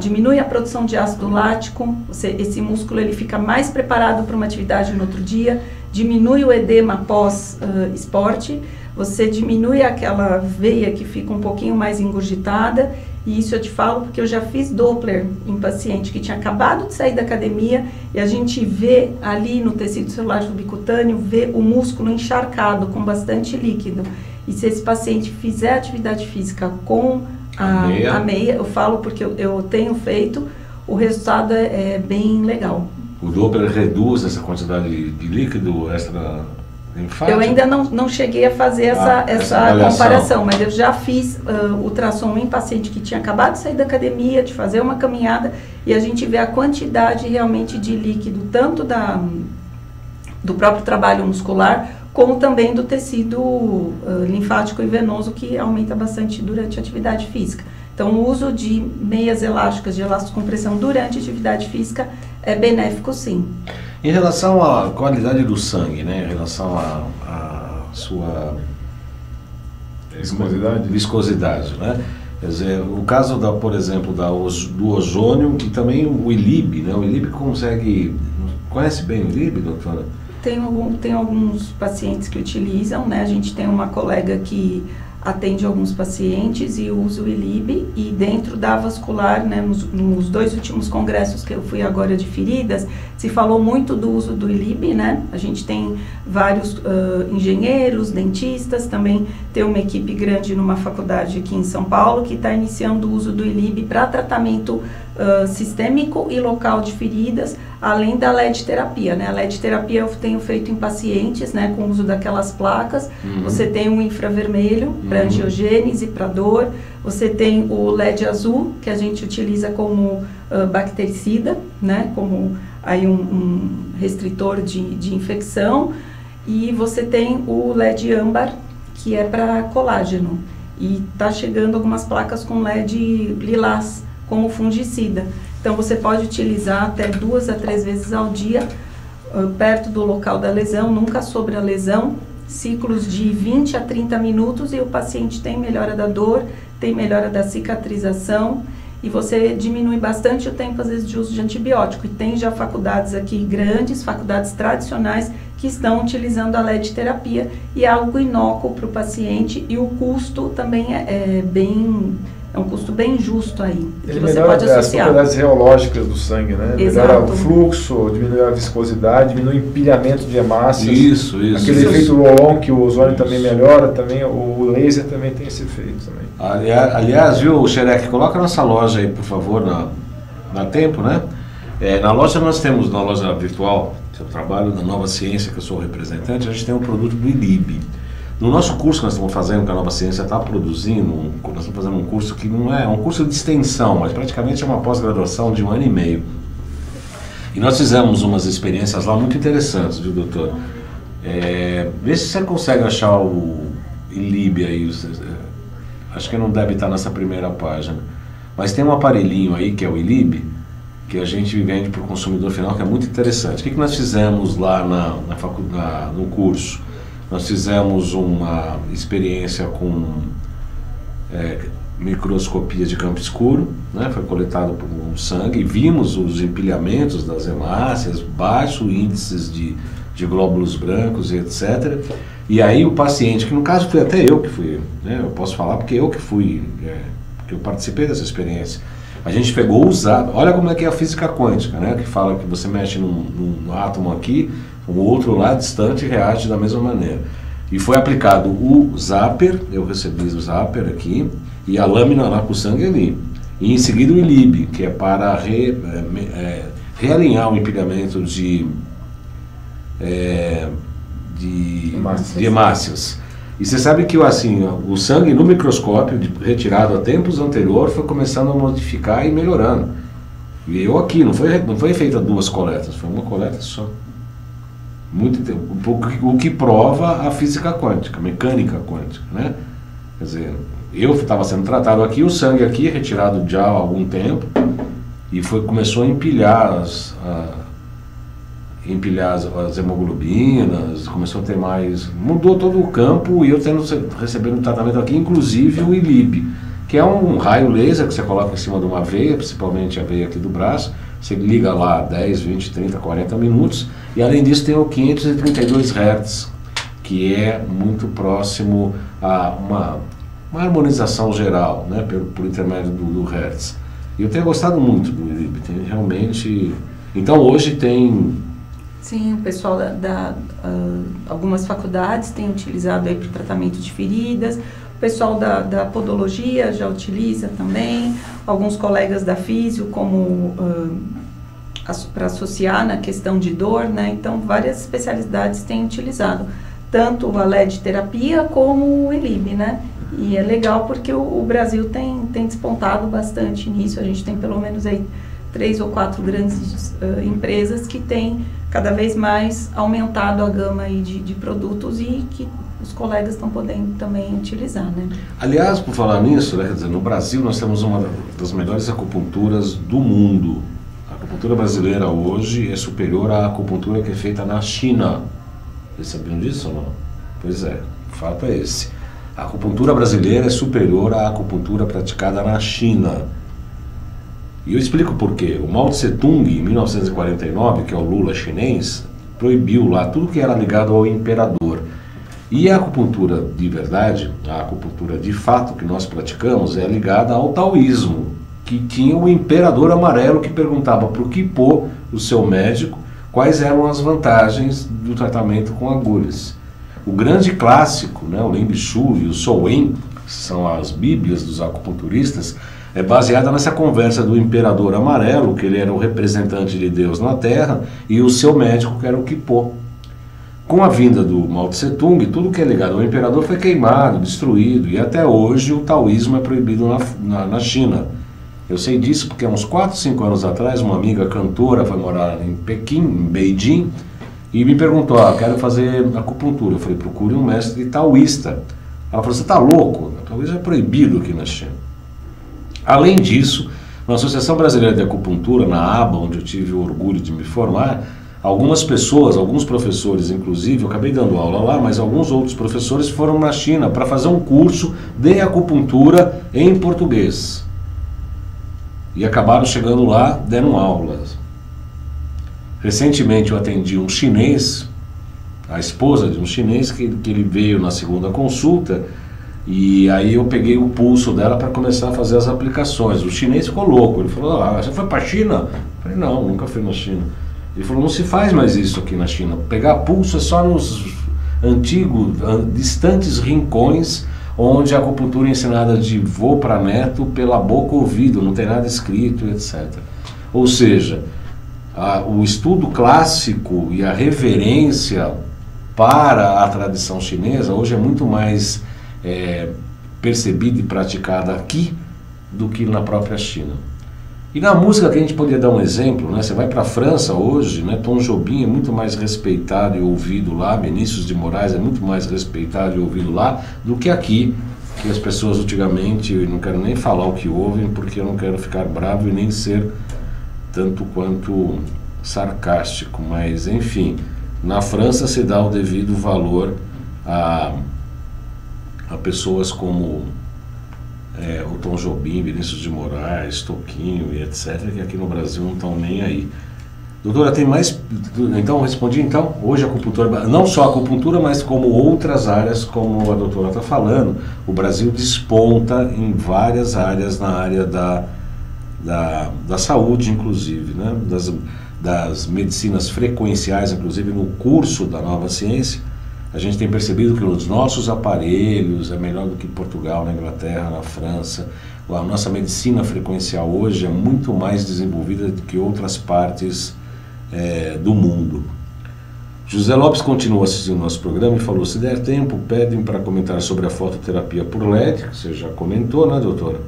S2: diminui a produção de ácido lático, esse músculo ele fica mais preparado para uma atividade no outro dia, diminui o edema pós-esporte, você diminui aquela veia que fica um pouquinho mais engurgitada, e isso eu te falo porque eu já fiz Doppler em paciente que tinha acabado de sair da academia e a gente vê ali no tecido celular subcutâneo, vê o músculo encharcado com bastante líquido. E se esse paciente fizer atividade física com a meia, eu falo porque eu tenho feito, o resultado é bem legal.
S1: O Doppler reduz essa quantidade de líquido extra?
S2: Eu ainda não cheguei a fazer essa comparação, mas eu já fiz ultrassom em paciente que tinha acabado de sair da academia, de fazer uma caminhada, e a gente vê a quantidade realmente de líquido, tanto do próprio trabalho muscular, como também do tecido linfático e venoso, que aumenta bastante durante a atividade física. Então, o uso de meias elásticas de elastocompressão durante a atividade física é benéfico, sim.
S1: Em relação à qualidade do sangue, né? Em relação à sua
S3: viscosidade,
S1: né? Quer dizer, o caso, por exemplo, do ozônio e também o ILIB, né? O ILIB consegue... Conhece bem o ILIB, doutora?
S2: Tem alguns pacientes que utilizam, né? A gente tem uma colega que atende alguns pacientes e usa o ILIB, e dentro da vascular, né, nos 2 últimos congressos que eu fui agora de feridas, se falou muito do uso do ILIB, né? A gente tem vários engenheiros, dentistas, também tem uma equipe grande numa faculdade aqui em São Paulo que está iniciando o uso do ILIB para tratamento sistêmico e local de feridas, além da LED terapia, né? A LED terapia eu tenho feito em pacientes, né, com o uso daquelas placas. Você tem o infravermelho para angiogênese, para dor. Você tem o LED azul, que a gente utiliza como bactericida, né, como aí um restritor de infecção. E você tem o LED âmbar, que é para colágeno. E está chegando algumas placas com LED lilás, como fungicida. Então você pode utilizar até 2 a 3 vezes ao dia, perto do local da lesão, nunca sobre a lesão, ciclos de 20 a 30 minutos, e o paciente tem melhora da dor, tem melhora da cicatrização, e você diminui bastante o tempo, às vezes, de uso de antibiótico. E tem já faculdades aqui grandes, faculdades tradicionais, que estão utilizando a LED terapia, e é algo inócuo para o paciente, e o custo também é um custo bem justo aí.
S3: Ele melhora as propriedades reológicas do sangue, né?
S2: Exato.
S3: Melhora o fluxo, diminui a viscosidade, diminui o empilhamento de hemácias.
S1: Isso.
S3: Aquele efeito roll-on que o ozônio também melhora, também, o laser também tem esse efeito também.
S1: Aliás, viu, Xerec, coloca nossa loja aí, por favor, na Tempo, né? Na loja nós temos, na loja virtual, que eu trabalho na Nova Ciência, que eu sou o representante, a gente tem um produto do ILIB. No nosso curso que nós estamos fazendo, que a Nova Ciência está produzindo, nós estamos fazendo um curso que não é um curso de extensão, mas praticamente é uma pós-graduação de 1 ano e meio. E nós fizemos umas experiências lá muito interessantes, viu, doutor? Vê se você consegue achar o ILIB aí, acho que não deve estar nessa primeira página. Mas tem um aparelhinho aí, que é o ILIB, que a gente vende para o consumidor final, que é muito interessante. O que nós fizemos lá no curso? Nós fizemos uma experiência com microscopia de campo escuro, né? Foi coletado por um sangue, e vimos os empilhamentos das hemácias, baixos índices de glóbulos brancos e etc. E aí o paciente, que no caso foi até eu que fui, né? Eu posso falar porque eu que fui, porque eu participei dessa experiência. A gente pegou olha como é que é a física quântica, né? Que fala que você mexe num átomo aqui, o outro lá distante reage da mesma maneira. E foi aplicado o zapper, eu recebi o zapper aqui, e a lâmina lá com o sangue ali. E em seguida o ILIB, que é para realinhar o empilhamento de hemácias. E você sabe que assim, o sangue no microscópio, retirado a tempos anterior, foi começando a modificar e melhorando. E eu aqui, não foi feita 2 coletas, foi uma coleta só. O que prova a física quântica, a mecânica quântica, né? Quer dizer, eu estava sendo tratado aqui, o sangue aqui, retirado já há algum tempo, e começou a empilhar as hemoglobinas, começou a ter mais... Mudou todo o campo, e eu recebendo um tratamento aqui, inclusive o ILIB, que é um raio laser que você coloca em cima de uma veia, principalmente a veia aqui do braço. Você liga lá 10, 20, 30, 40 minutos, e além disso tem o 532 Hz, que é muito próximo a uma harmonização geral, né, por intermédio do Hertz. E eu tenho gostado muito do ILIB, realmente... Então hoje tem...
S2: Sim, o pessoal algumas faculdades têm utilizado aí para o tratamento de feridas. O pessoal da podologia já utiliza também, alguns colegas da físio, como para associar na questão de dor, né? Então, várias especialidades têm utilizado, tanto a LED terapia como o ILIB, né? E é legal porque o Brasil tem despontado bastante nisso. A gente tem pelo menos aí 3 ou 4 grandes empresas que têm cada vez mais aumentado a gama aí de produtos, e que os colegas estão podendo também utilizar, né?
S1: Aliás, por falar nisso, né, quer dizer, no Brasil nós temos uma das melhores acupunturas do mundo. A acupuntura brasileira hoje é superior à acupuntura que é feita na China. Vocês sabiam disso ou não? Pois é, o fato é esse. A acupuntura brasileira é superior à acupuntura praticada na China. E eu explico por quê. O Mao Tse Tung, em 1949, que é o Lula chinês, proibiu lá tudo que era ligado ao imperador. E a acupuntura de verdade, a acupuntura de fato que nós praticamos, é ligada ao taoísmo, que tinha o imperador amarelo que perguntava para o Qipô, o seu médico, quais eram as vantagens do tratamento com agulhas. O grande clássico, né, o Lin Bichu e o Sou Wen, que são as bíblias dos acupunturistas, é baseada nessa conversa do imperador amarelo, que ele era o representante de Deus na Terra, e o seu médico, que era o Qipô. Com a vinda do Mao Tse Tung, tudo que é ligado ao imperador foi queimado, destruído, e até hoje o taoísmo é proibido na China. Eu sei disso porque há uns 4, 5 anos atrás, uma amiga cantora foi morar em Pequim, em Beijing, e me perguntou, quero fazer acupuntura. Eu falei, procure um mestre taoísta. Ela falou, você está louco? O taoísmo é proibido aqui na China. Além disso, na Associação Brasileira de Acupuntura, na ABA, onde eu tive o orgulho de me formar, algumas pessoas, alguns professores inclusive, eu acabei dando aula lá, mas alguns outros professores foram na China para fazer um curso de acupuntura em português. E acabaram chegando lá, dando aulas. Recentemente eu atendi um chinês, a esposa de um chinês, que ele veio na segunda consulta, e aí eu peguei o pulso dela para começar a fazer as aplicações. O chinês ficou louco, ele falou, você foi para a China? Eu falei, não, nunca fui na China. Ele falou, não se faz mais isso aqui na China, pegar pulso é só nos antigos, distantes rincões, onde a acupuntura é ensinada de vô para neto pela boca ou ouvido, não tem nada escrito, etc. Ou seja, o estudo clássico e a reverência para a tradição chinesa hoje é muito mais percebida e praticada aqui do que na própria China. E na música, que a gente poderia dar um exemplo, né? Você vai para a França hoje, né? Tom Jobim é muito mais respeitado e ouvido lá, Vinícius de Moraes é muito mais respeitado e ouvido lá do que aqui, que as pessoas antigamente, eu não quero nem falar o que ouvem, porque eu não quero ficar bravo e nem ser tanto quanto sarcástico, mas enfim, na França se dá o devido valor a pessoas como o Tom Jobim, Vinícius de Moraes, Toquinho e etc, que aqui no Brasil não estão nem aí. Doutora, tem mais? Então, respondi então, hoje a acupuntura, não só a acupuntura, mas como outras áreas, como a doutora está falando, o Brasil desponta em várias áreas, na área da saúde, inclusive, né? das medicinas frequenciais, inclusive no curso da Nova Ciência, a gente tem percebido que os nossos aparelhos é melhor do que Portugal, na Inglaterra, na França. A nossa medicina frequencial hoje é muito mais desenvolvida do que outras partes do mundo. José Lopes continua assistindo o nosso programa e falou, se der tempo, pedem para comentar sobre a fototerapia por LED, que você já comentou, né, doutora?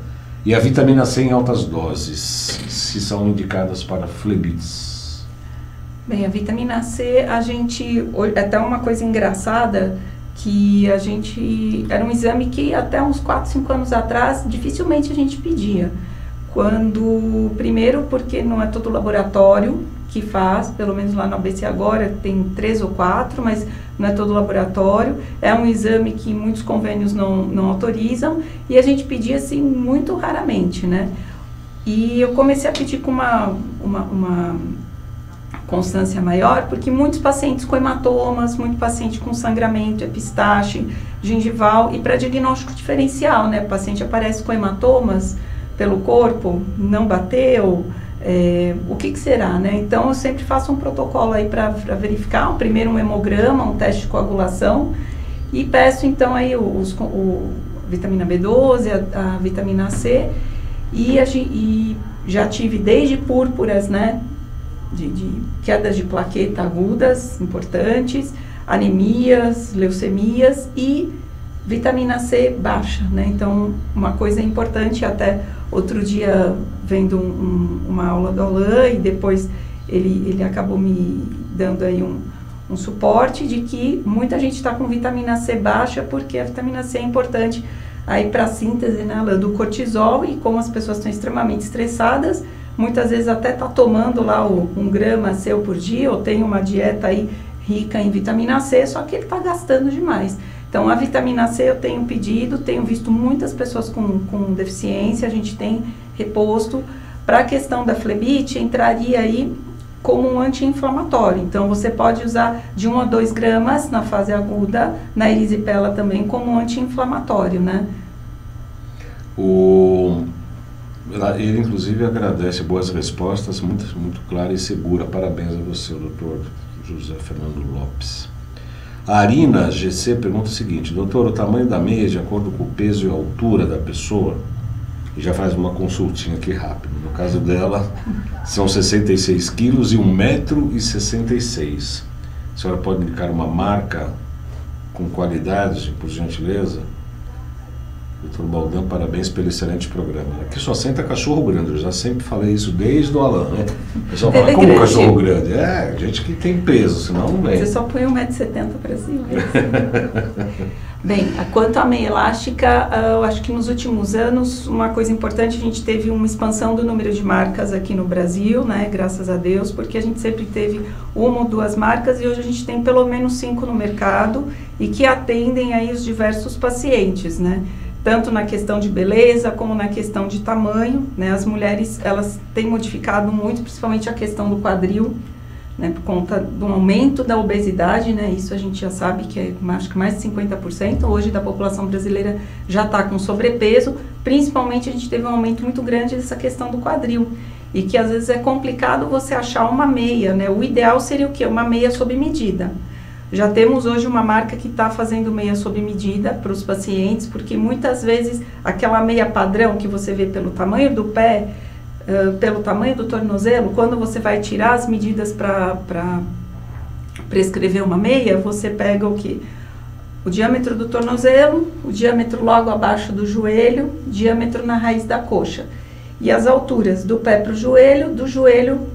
S1: E a vitamina C em altas doses, se são indicadas para flebites.
S2: Bem, a vitamina C, até uma coisa engraçada, que era um exame que até uns 4, 5 anos atrás, dificilmente a gente pedia. Primeiro porque não é todo laboratório que faz, pelo menos lá no ABC agora tem 3 ou 4, mas não é todo laboratório. É um exame que muitos convênios não autorizam, e a gente pedia assim muito raramente, né? E eu comecei a pedir com uma constância maior, porque muitos pacientes com hematomas, muito paciente com sangramento, epistaxe, gengival, e para diagnóstico diferencial, né? O paciente aparece com hematomas pelo corpo, não bateu, o que será, né? Então eu sempre faço um protocolo aí para verificar, primeiro um hemograma, um teste de coagulação, e peço então aí o vitamina B12, a vitamina C, e já tive desde púrpuras, né? De quedas de plaqueta agudas importantes, anemias, leucemias e vitamina C baixa, né? Então, uma coisa importante, até outro dia vendo uma aula do Alain, e depois ele acabou me dando aí um suporte de que muita gente está com vitamina C baixa, porque a vitamina C é importante aí para a síntese, né, Alain, do cortisol, e como as pessoas estão extremamente estressadas, muitas vezes até está tomando lá 1 grama seu por dia, ou tem uma dieta aí rica em vitamina C, só que ele está gastando demais. Então, a vitamina C eu tenho pedido, tenho visto muitas pessoas com deficiência, a gente tem reposto. Para a questão da flebite, entraria aí como um anti-inflamatório. Então, você pode usar de 1 a 2 gramas na fase aguda, na erisipela também, como um anti-inflamatório, né?
S1: Ele, inclusive, agradece boas respostas, muito clara e segura. Parabéns a você, doutor José Fernando Lopes. A Arina GC pergunta o seguinte: doutor, o tamanho da meia é de acordo com o peso e a altura da pessoa? E já faz uma consultinha aqui rápido. No caso dela, são 66 quilos e 1,66 m. A senhora pode indicar uma marca com qualidade, por gentileza? Doutor Baldan, parabéns pelo excelente programa. Aqui só senta cachorro grande, eu já sempre falei isso desde o Alan, né? O pessoal fala, como grande. Cachorro grande? É, gente que tem peso, senão não vem.
S2: Você só põe 1,70 m para cima. Bem, quanto à meia elástica, eu acho que nos últimos anos, uma coisa importante, a gente teve uma expansão do número de marcas aqui no Brasil, né? Graças a Deus, porque a gente sempre teve 1 ou 2 marcas e hoje a gente tem pelo menos 5 no mercado e que atendem aí os diversos pacientes, né? Tanto na questão de beleza, como na questão de tamanho, né? As mulheres, elas têm modificado muito, principalmente a questão do quadril, né? Por conta do aumento da obesidade, né? Isso a gente já sabe que é, acho que mais de 50% hoje da população brasileira já está com sobrepeso. Principalmente a gente teve um aumento muito grande dessa questão do quadril. E que às vezes é complicado você achar uma meia, né? O ideal seria o quê? Uma meia sob medida. Já temos hoje uma marca que está fazendo meia sob medida para os pacientes, porque muitas vezes aquela meia padrão que você vê pelo tamanho do pé, pelo tamanho do tornozelo, quando você vai tirar as medidas para prescrever uma meia, você pega o quê? O diâmetro do tornozelo, o diâmetro logo abaixo do joelho, diâmetro na raiz da coxa. E as alturas do pé para o joelho, do joelho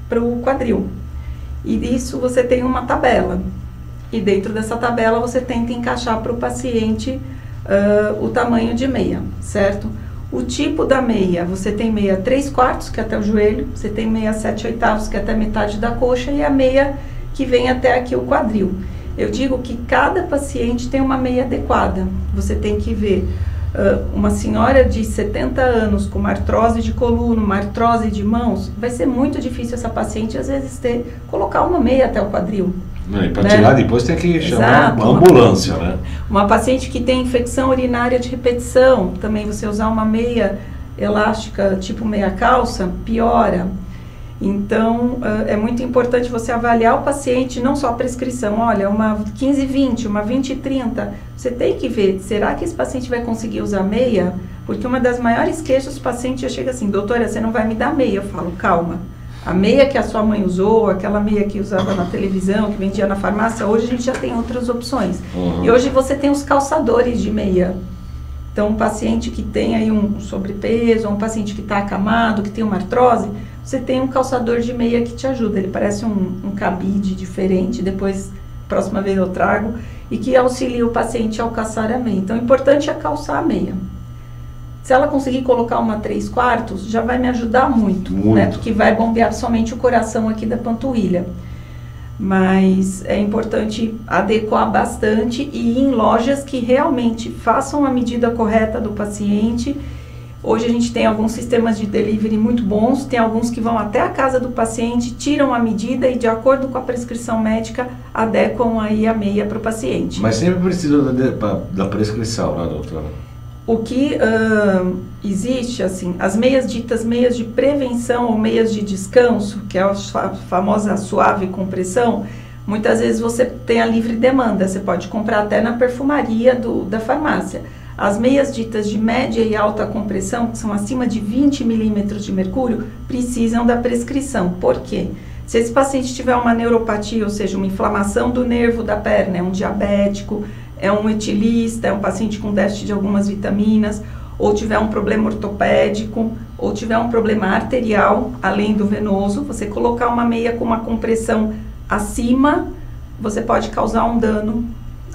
S2: para o quadril. E isso você tem uma tabela. E dentro dessa tabela você tenta encaixar para o paciente o tamanho de meia, certo? O tipo da meia, você tem meia 3/4, que é até o joelho, você tem meia 7/8, que é até metade da coxa, e a meia que vem até aqui o quadril. Eu digo que cada paciente tem uma meia adequada. Você tem que ver uma senhora de 70 anos com uma artrose de coluna, uma artrose de mãos, vai ser muito difícil essa paciente às vezes colocar uma meia até o quadril.
S1: E para tirar depois tem que chamar uma ambulância, né?
S2: Uma paciente que tem infecção urinária de repetição, também você usar uma meia elástica, tipo meia calça, piora. Então, é muito importante você avaliar o paciente, não só a prescrição, olha, uma 15/20, uma 20/30, você tem que ver, será que esse paciente vai conseguir usar meia? Porque uma das maiores queixas do paciente já chega assim, doutora, você não vai me dar meia. Eu falo, calma. A meia que a sua mãe usou, aquela meia que usava na televisão, que vendia na farmácia, hoje a gente já tem outras opções. E hoje você tem os calçadores de meia. Então, um paciente que tem aí um sobrepeso, um paciente que está acamado, que tem uma artrose, você tem um calçador de meia que te ajuda. Ele parece um cabide diferente, depois, próxima vez eu trago, e que auxilia o paciente ao calçar a meia. Então, o importante é calçar a meia. Se ela conseguir colocar uma 3/4, já vai me ajudar muito. Né? Porque vai bombear somente o coração aqui da panturrilha. Mas é importante adequar bastante e ir em lojas que realmente façam a medida correta do paciente. Hoje a gente tem alguns sistemas de delivery muito bons, tem alguns que vão até a casa do paciente, tiram a medida e de acordo com a prescrição médica, adequam aí a meia para o paciente.
S1: Mas sempre precisa da prescrição, né, doutora?
S2: O que existe, assim, as meias ditas meias de prevenção ou meias de descanso, que é a famosa suave compressão, muitas vezes você tem a livre demanda, você pode comprar até na perfumaria da farmácia. As meias ditas de média e alta compressão, que são acima de 20 milímetros de mercúrio, precisam da prescrição. Por quê? Se esse paciente tiver uma neuropatia, ou seja, uma inflamação do nervo da perna, é um diabético, é um etilista, é um paciente com déficit de algumas vitaminas, ou tiver um problema ortopédico, ou tiver um problema arterial, além do venoso, você colocar uma meia com uma compressão acima, você pode causar um dano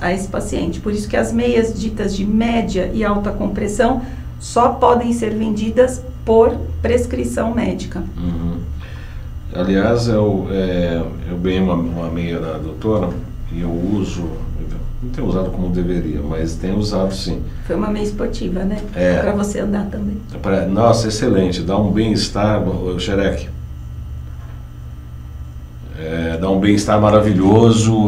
S2: a esse paciente. Por isso que as meias ditas de média e alta compressão só podem ser vendidas por prescrição médica.
S1: Aliás, eu ganhei uma meia da doutora e eu uso Não tem usado como deveria, mas tem usado sim.
S2: Foi uma meia esportiva, né? Para você andar também.
S1: Nossa, excelente. Dá um bem-estar, Xerec. Dá um bem-estar maravilhoso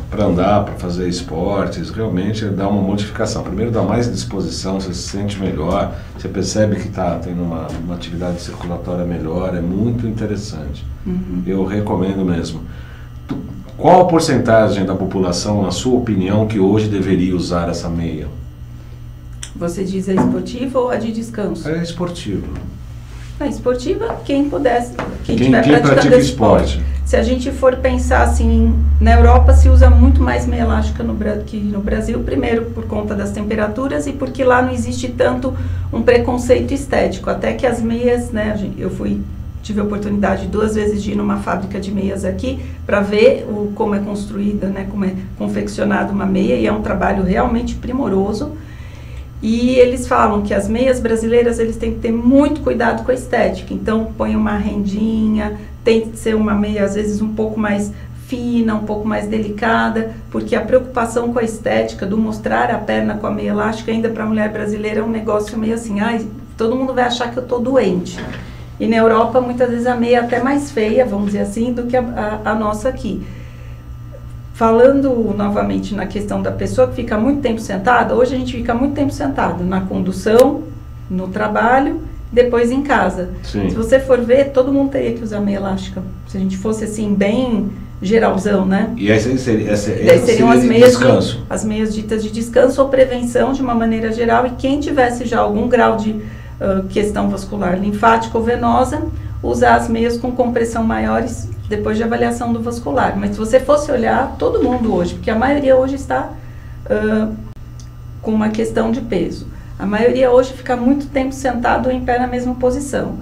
S1: para andar, para fazer esportes. Realmente dá uma modificação. Primeiro dá mais disposição, você se sente melhor, você percebe que está tendo uma atividade circulatória melhor. É muito interessante.
S2: Uhum.
S1: Eu recomendo mesmo. Qual a porcentagem da população, na sua opinião, que hoje deveria usar essa meia?
S2: Você diz a esportiva ou a de descanso?
S1: É esportiva.
S2: A esportiva, quem pudesse, quem
S1: pratica esporte.
S2: Se a gente for pensar assim, na Europa se usa muito mais meia elástica que no Brasil, primeiro por conta das temperaturas e porque lá não existe tanto um preconceito estético, até que as meias, né, tive a oportunidade 2 vezes de ir numa fábrica de meias aqui para ver como é construída, né, como é confeccionada uma meia, e é um trabalho realmente primoroso. E eles falam que as meias brasileiras eles têm que ter muito cuidado com a estética, então põe uma rendinha, tem que ser uma meia às vezes um pouco mais fina, um pouco mais delicada, porque a preocupação com a estética, do mostrar a perna com a meia elástica, ainda para a mulher brasileira é um negócio meio assim, todo mundo vai achar que eu estou doente. E na Europa, muitas vezes, a meia é até mais feia, vamos dizer assim, do que a nossa aqui. Falando novamente na questão da pessoa que fica muito tempo sentada, hoje a gente fica muito tempo sentado na condução, no trabalho, depois em casa.
S1: Sim. Se
S2: você for ver, todo mundo teria que usar meia elástica. Se a gente fosse assim, bem geralzão, né?
S1: E essa seriam
S2: as meias
S1: descanso.
S2: As meias ditas de descanso ou prevenção de uma maneira geral, e quem tivesse já algum grau de questão vascular linfática ou venosa, usar as meias com compressão maiores depois de avaliação do vascular. Mas se você fosse olhar, todo mundo hoje, porque a maioria hoje está com uma questão de peso. A maioria hoje fica muito tempo sentado ou em pé na mesma posição.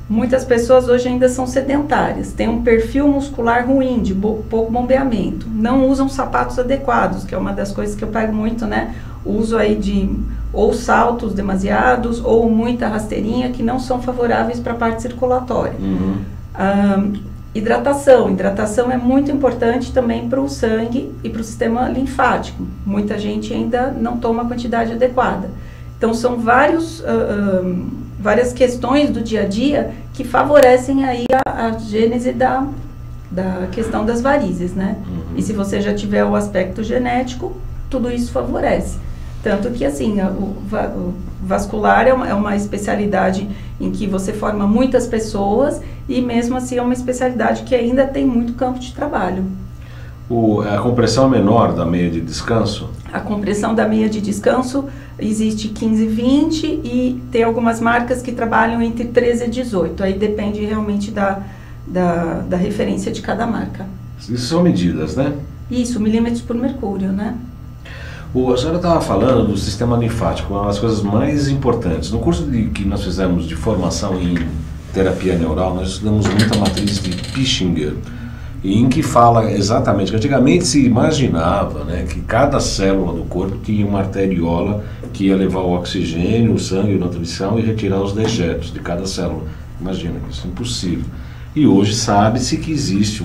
S2: Muitas pessoas hoje ainda são sedentárias, têm um perfil muscular ruim, de pouco bombeamento, não usam sapatos adequados, que é uma das coisas que eu pego muito, né? O uso aí de ou saltos demasiados ou muita rasteirinha que não são favoráveis para a parte circulatória.
S1: Uhum.
S2: Hidratação é muito importante também para o sangue e para o sistema linfático. Muita gente ainda não toma a quantidade adequada. Então são várias questões do dia a dia que favorecem aí a gênese da questão das varizes, né?
S1: Uhum.
S2: E se você já tiver o aspecto genético, tudo isso favorece. Tanto que, assim, o vascular é uma especialidade em que você forma muitas pessoas e, mesmo assim, é uma especialidade que ainda tem muito campo de trabalho.
S1: A compressão é menor da meia de descanso?
S2: A compressão da meia de descanso existe 15 e 20 e tem algumas marcas que trabalham entre 13 e 18. Aí depende realmente da referência de cada marca.
S1: Isso são medidas, né?
S2: Isso, milímetros por mercúrio, né?
S1: A senhora estava falando do sistema linfático, uma das coisas mais importantes. No curso que nós fizemos de formação em terapia neural, nós estudamos muita matriz de Pischinger, em que fala exatamente que antigamente se imaginava, né, que cada célula do corpo tinha uma arteriola que ia levar o oxigênio, o sangue, a nutrição e retirar os dejetos de cada célula. Imagina, isso é impossível. E hoje sabe-se que existe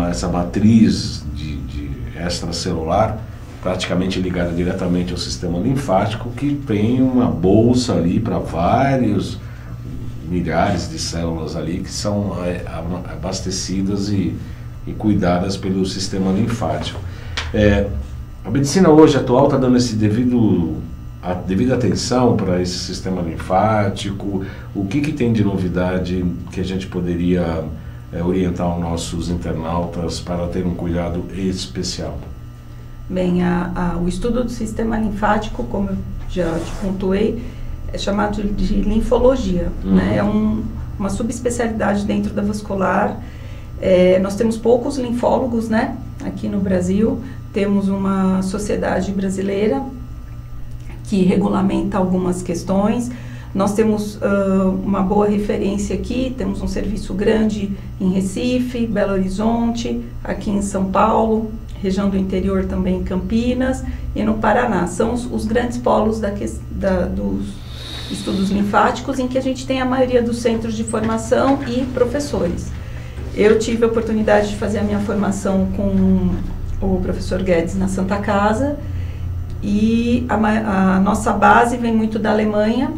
S1: essa matriz de extracelular praticamente ligada diretamente ao sistema linfático, que tem uma bolsa ali para vários milhares de células ali que são abastecidas e cuidadas pelo sistema linfático. A medicina hoje atual está dando a devida atenção para esse sistema linfático. O que tem de novidade que a gente poderia orientar os nossos internautas para ter um cuidado especial?
S2: Bem, o estudo do sistema linfático, como eu já te pontuei, é chamado de linfologia, né? É uma subespecialidade dentro da vascular. Nós temos poucos linfólogos, né? Aqui no Brasil, temos uma sociedade brasileira que regulamenta algumas questões. Nós temos uma boa referência aqui, temos um serviço grande em Recife, Belo Horizonte, aqui em São Paulo, região do interior também em Campinas e no Paraná. São os grandes polos dos estudos linfáticos, em que a gente tem a maioria dos centros de formação e professores. Eu tive a oportunidade de fazer a minha formação com o professor Guedes na Santa Casa, e a nossa base vem muito da Alemanha,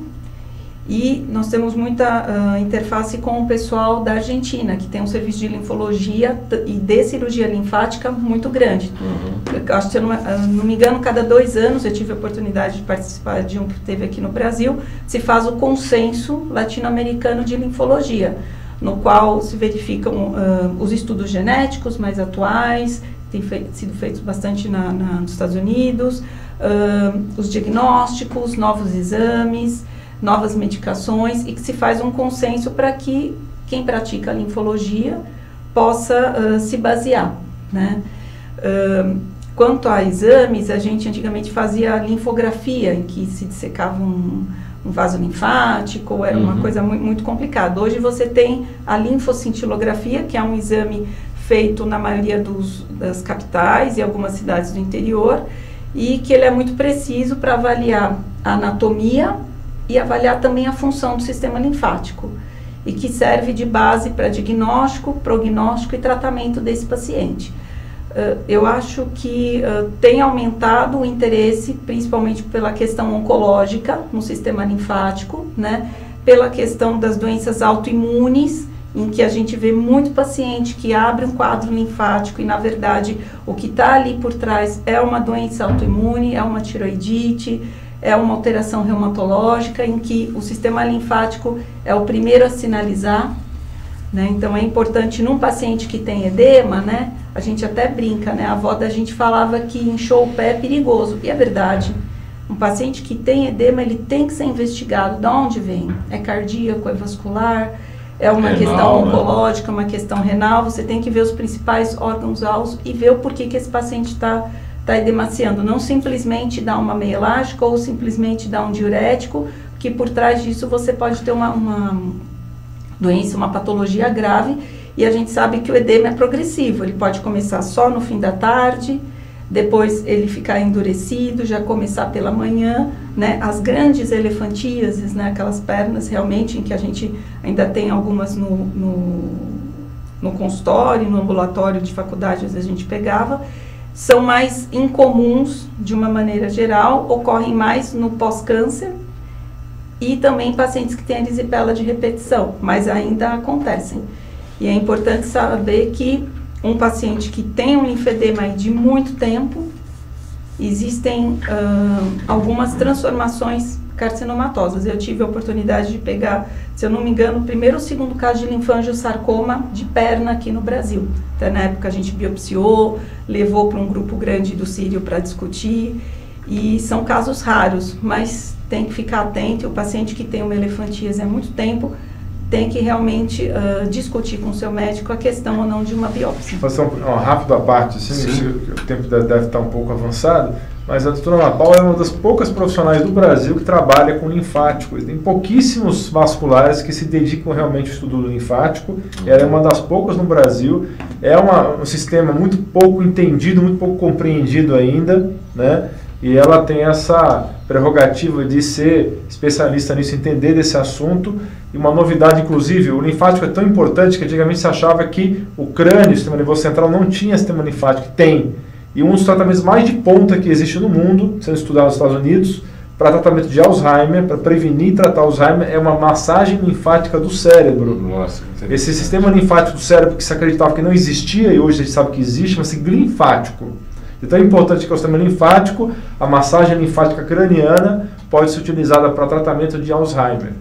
S2: e nós temos muita interface com o pessoal da Argentina, que tem um serviço de linfologia e de cirurgia linfática muito grande. Eu acho que, se eu não me engano, cada 2 anos, eu tive a oportunidade de participar de um que teve aqui no Brasil, se faz o consenso latino-americano de linfologia, no qual se verificam os estudos genéticos mais atuais, tem sido feitos bastante nos Estados Unidos, os diagnósticos, novos exames, novas medicações, e que se faz um consenso para que quem pratica a linfologia possa se basear, né? Quanto a exames, a gente antigamente fazia linfografia, em que se dissecava um vaso linfático, era uma coisa muito complicada. Hoje você tem a linfocintilografia, que é um exame feito na maioria das capitais e algumas cidades do interior, e que ele é muito preciso para avaliar a anatomia e avaliar também a função do sistema linfático, e que serve de base para diagnóstico, prognóstico e tratamento desse paciente. Eu acho que tem aumentado o interesse, principalmente pela questão oncológica no sistema linfático, né? Pela questão das doenças autoimunes, em que a gente vê muito paciente que abre um quadro linfático e, na verdade, o que está ali por trás é uma doença autoimune, é uma tiroidite, é uma alteração reumatológica, em que o sistema linfático é o primeiro a sinalizar, né? Então é importante num paciente que tem edema, né? A gente até brinca, né? A avó da gente falava que inchou o pé é perigoso, e é verdade. Um paciente que tem edema, ele tem que ser investigado. De onde vem? É cardíaco, é vascular, é uma questão oncológica, uma questão renal. Você tem que ver os principais órgãos alvos e ver o porquê que esse paciente está edemaciando. Não simplesmente dar uma meia elástica ou simplesmente dar um diurético, que por trás disso você pode ter uma doença, uma patologia grave, e a gente sabe que o edema é progressivo. Ele pode começar só no fim da tarde, depois ele ficar endurecido, já começar pela manhã, né? As grandes elefantíases, né? Aquelas pernas realmente em que a gente ainda tem algumas no consultório, no ambulatório de faculdade, às vezes a gente pegava, são mais incomuns de uma maneira geral, ocorrem mais no pós-câncer, e também pacientes que têm erisipela de repetição, mas ainda acontecem. E é importante saber que um paciente que tem um linfedema de muito tempo, existem algumas transformações carcinomatosas. Eu tive a oportunidade de pegar, se eu não me engano, o primeiro ou segundo caso de linfangiosarcoma de perna aqui no Brasil. Até na época a gente biopsiou, levou para um grupo grande do Sírio para discutir, e são casos raros, mas tem que ficar atento. O paciente que tem uma elefantíase há muito tempo tem que realmente discutir com o seu médico a questão ou não de uma biópsia.
S3: Vou fazer uma rápida parte, assim, o tempo deve estar um pouco avançado, mas a doutora Ana Paula é uma das poucas profissionais do Brasil que trabalha com linfático. Tem pouquíssimos vasculares que se dedicam realmente ao estudo do linfático. Ela é uma das poucas no Brasil. É um sistema muito pouco entendido, muito pouco compreendido ainda, né? E ela tem essa prerrogativa de ser especialista nisso, entender desse assunto. E uma novidade, inclusive, o linfático é tão importante que antigamente se achava que o crânio, o sistema nervoso central, não tinha sistema linfático. Tem. E um dos tratamentos mais de ponta que existe no mundo, sendo estudado nos Estados Unidos, para tratamento de Alzheimer, para prevenir e tratar Alzheimer, é uma massagem linfática do cérebro.
S1: Nossa,
S3: esse sistema linfático do cérebro que se acreditava que não existia e hoje a gente sabe que existe, chama-se linfático. Então é importante que o sistema linfático, a massagem linfática craniana, pode ser utilizada para tratamento de Alzheimer.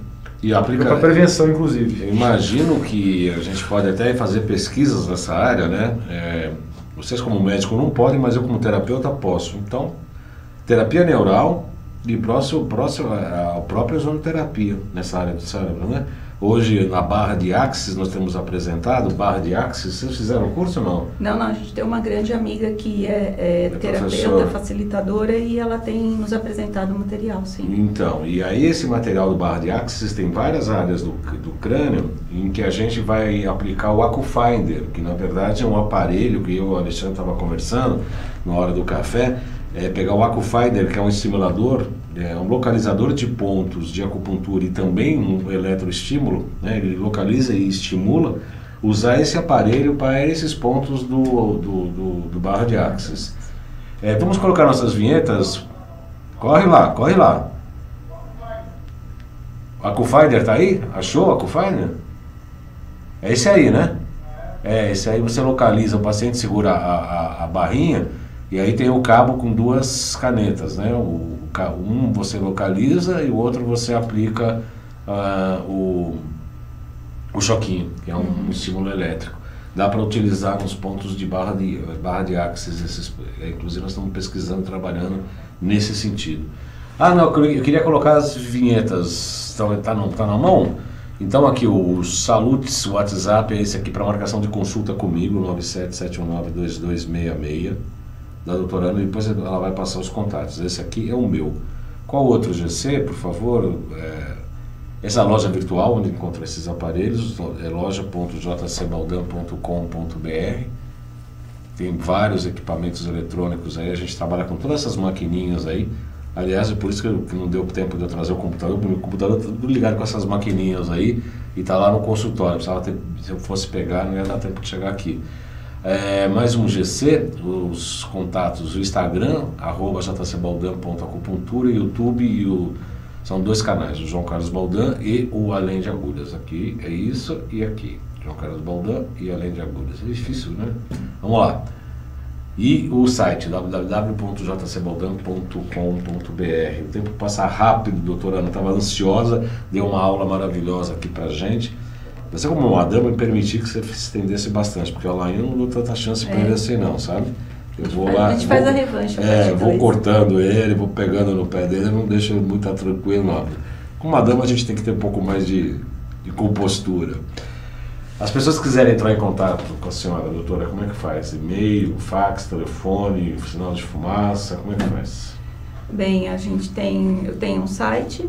S1: E aplica
S3: para prevenção, inclusive.
S1: Eu imagino que a gente pode até fazer pesquisas nessa área, né? Vocês como médico não podem, mas eu como terapeuta posso. Então, terapia neural e a própria zonoterapia nessa área do cérebro, né? Hoje, na Barra de Axis, nós temos apresentado Barra de Axis. Vocês fizeram o curso ou não?
S2: Não, a gente tem uma grande amiga que é terapeuta, facilitadora, e ela tem nos apresentado o material, sim.
S1: Então, e aí esse material do Barra de Axis tem várias áreas do crânio em que a gente vai aplicar o Acufinder, que na verdade é um aparelho que eu e o Alexandre estava conversando na hora do café. Pegar o Acufinder, que é um estimulador, um localizador de pontos de acupuntura e também um eletroestímulo, né? Ele localiza e estimula usar esse aparelho para esses pontos do barra de axis. Vamos colocar nossas vinhetas. Corre lá, corre lá. A Q-Finder tá aí? Achou a Q-Finder? É esse aí, né? Esse aí você localiza, o paciente segura a barrinha e aí tem o cabo com duas canetas, né? Um você localiza e o outro você aplica o choquinho, que é um estímulo elétrico. Dá para utilizar nos pontos de barra de axis, inclusive nós estamos pesquisando, trabalhando nesse sentido. Não, eu queria colocar as vinhetas, tá na mão? Então aqui o Salutes, o WhatsApp é esse aqui para marcação de consulta comigo, 977192266, da doutora Ana, e depois ela vai passar os contatos. Esse aqui é o meu. Qual outro GC, por favor? Essa loja virtual onde encontra esses aparelhos é loja.jcbaldan.com.br. Tem vários equipamentos eletrônicos aí, a gente trabalha com todas essas maquininhas aí. Aliás, é por isso que não deu tempo de eu trazer o computador, porque o computador está tudo ligado com essas maquininhas aí e está lá no consultório. Se eu fosse pegar, não ia dar tempo de chegar aqui. Mais um GC, os contatos, o Instagram, @jcbaldan.acupuntura, YouTube são 2 canais, o João Carlos Baldan e o Além de Agulhas. Aqui é isso e aqui, João Carlos Baldan e Além de Agulhas. É difícil, né? Vamos lá. E o site www.jcbaldan.com.br. O tempo passa rápido, doutora Ana estava ansiosa, deu uma aula maravilhosa aqui pra gente. Você, como uma dama, me permitir que você se estendesse bastante, porque o Alain não dou tanta chance para ele assim não, sabe? Eu vou lá,
S2: a gente faz a revanche.
S1: Vou cortando ele, vou pegando no pé dele, não deixo ele muito tranquilo não. Com uma dama a gente tem que ter um pouco mais de compostura. As pessoas que quiserem entrar em contato com a senhora, doutora, como é que faz? E-mail, fax, telefone, sinal de fumaça, como é que faz?
S2: Bem, eu tenho um site,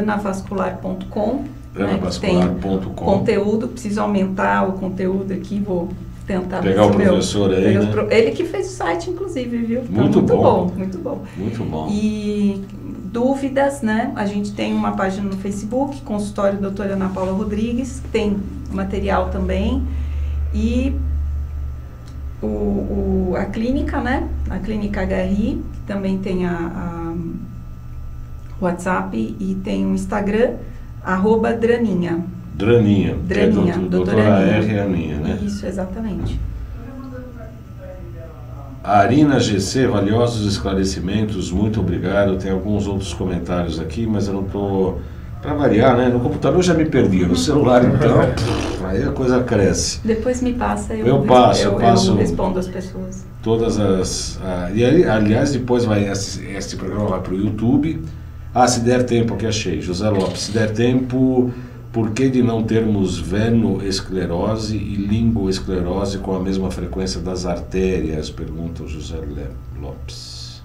S2: anavascular.com,
S1: anavascular.com.
S2: Conteúdo, preciso aumentar o conteúdo aqui, vou tentar
S1: pegar o professor aí, né?
S2: Ele que fez o site, inclusive, viu? Então,
S1: muito bom.
S2: Muito bom.
S1: Muito bom.
S2: E dúvidas, né? A gente tem uma página no Facebook, consultório doutora Ana Paula Rodrigues, que tem material também. E a clínica, né? A clínica HRI, que também tem a WhatsApp e tem o Instagram, @Draninha.
S1: Draninha,
S2: Draninha,
S1: que é doutora R. Aninha, né?
S2: Isso, exatamente.
S1: Arina GC, valiosos esclarecimentos, muito obrigado. Tem alguns outros comentários aqui, mas eu não estou... Para variar, né? No computador eu já me perdi, no celular então, aí a coisa cresce.
S2: Depois me passa,
S1: eu passo.
S2: Eu respondo as pessoas.
S1: Todas as... aliás, depois esse programa vai para o YouTube. Se der tempo, aqui achei, José Lopes, se der tempo... Por que de não termos venoesclerose e lingoesclerose com a mesma frequência das artérias? Pergunta o José Lopes.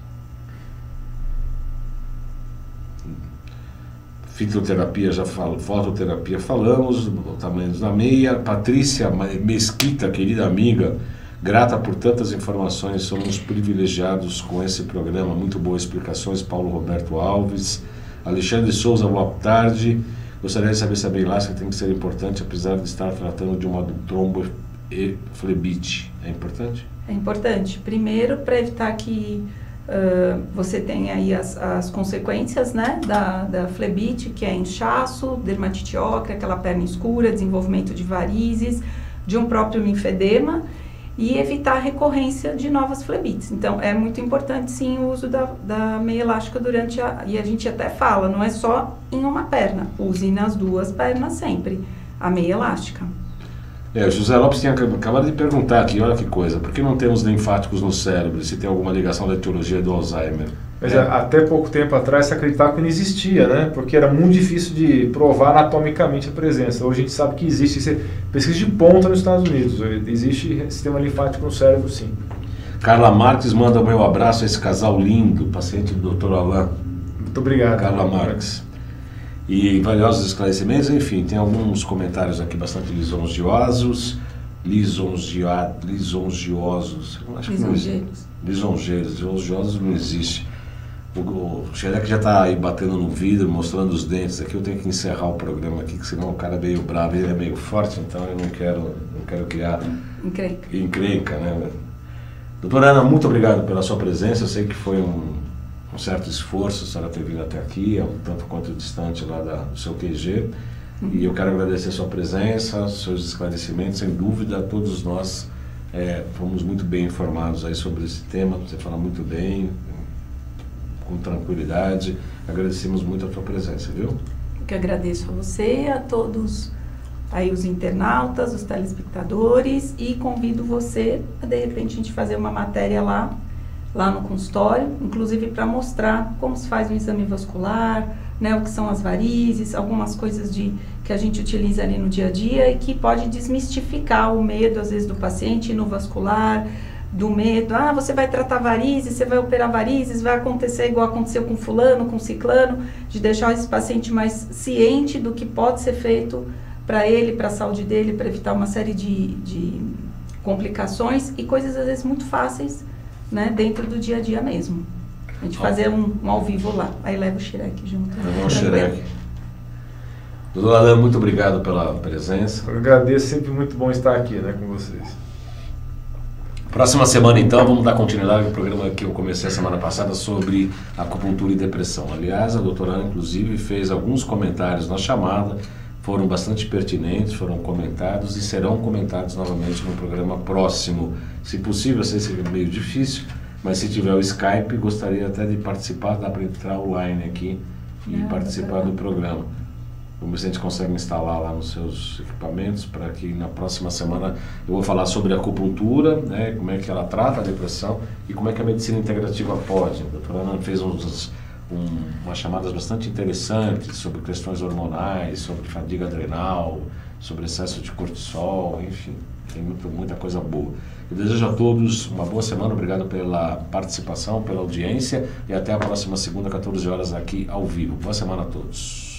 S1: Fitoterapia já falo, fototerapia falamos, tamanhos da meia. Patrícia Mesquita, querida amiga, grata por tantas informações, somos privilegiados com esse programa, muito boas explicações. Paulo Roberto Alves, Alexandre Souza, boa tarde. Gostaria de saber se a brilástica tem que ser importante, apesar de estar tratando de uma trombo e flebite. É importante?
S2: É importante. Primeiro, para evitar que você tenha aí as consequências, né, da flebite, que é inchaço, dermatite ocre, aquela perna escura, desenvolvimento de varizes, de um próprio linfedema, e evitar a recorrência de novas flebites. Então, é muito importante, sim, o uso da meia elástica durante e a gente até fala, não é só em uma perna, use nas 2 pernas sempre, a meia elástica.
S1: O José Lopes tinha acabado de perguntar aqui, olha que coisa, por que não temos linfáticos no cérebro, se tem alguma ligação da etiologia do Alzheimer?
S3: Mas até pouco tempo atrás se acreditava que não existia, né? Porque era muito difícil de provar anatomicamente a presença. Hoje a gente sabe que existe. Isso é pesquisa de ponta nos Estados Unidos. Existe sistema linfático no cérebro, sim.
S1: Carla Marques manda o meu abraço a esse casal lindo, paciente do Dr. Alain.
S3: Muito obrigado.
S1: Carla Marques. E valiosos esclarecimentos, enfim, tem alguns comentários aqui bastante lisonjeosos. Lisonjeosos. Acho que não existe. Lisonjeiros não existe. O Xerec já está aí batendo no vidro, mostrando os dentes aqui. Eu tenho que encerrar o programa aqui, que senão o cara é meio bravo, ele é meio forte, então eu não quero criar encrenca, né? Doutora Ana, muito obrigado pela sua presença. Eu sei que foi um certo esforço a senhora ter vindo até aqui, é um tanto quanto distante lá do seu QG. E eu quero agradecer a sua presença, seus esclarecimentos. Sem dúvida, todos nós fomos muito bem informados aí sobre esse tema. Você fala muito bem, com tranquilidade. Agradecemos muito a sua presença, viu?
S2: Eu que agradeço a você, a todos aí os internautas, os telespectadores, e convido você a, de repente, a gente fazer uma matéria lá no consultório, inclusive para mostrar como se faz um exame vascular, né, o que são as varizes, algumas coisas que a gente utiliza ali no dia a dia e que pode desmistificar o medo, às vezes, do paciente no vascular, do medo, você vai tratar varizes, você vai operar varizes, vai acontecer igual aconteceu com fulano, com ciclano, de deixar esse paciente mais ciente do que pode ser feito para ele, para a saúde dele, para evitar uma série de complicações e coisas, às vezes, muito fáceis, né, dentro do dia a dia mesmo. A gente fazer um ao vivo lá, aí leva o Xerec junto.
S1: Leva o Xerec. Doutor Alain, muito obrigado pela presença.
S3: Eu agradeço, sempre muito bom estar aqui, né, com vocês.
S1: Próxima semana, então, vamos dar continuidade ao programa que eu comecei a semana passada sobre acupuntura e depressão. Aliás, a doutora Ana, inclusive, fez alguns comentários na chamada, foram bastante pertinentes, foram comentados e serão comentados novamente no programa próximo. Se possível, sei que é meio difícil, mas se tiver o Skype, gostaria até de participar, dá para entrar online aqui e participar do programa. Vamos ver se a gente consegue instalar lá nos seus equipamentos, para que na próxima semana eu vou falar sobre a acupuntura, né, como é que ela trata a depressão e como é que a medicina integrativa pode. A doutora Ana fez umas chamadas bastante interessantes sobre questões hormonais, sobre fadiga adrenal, sobre excesso de cortisol, enfim, tem muita coisa boa. Eu desejo a todos uma boa semana, obrigado pela participação, pela audiência e até a próxima segunda, 14 horas aqui ao vivo. Boa semana a todos.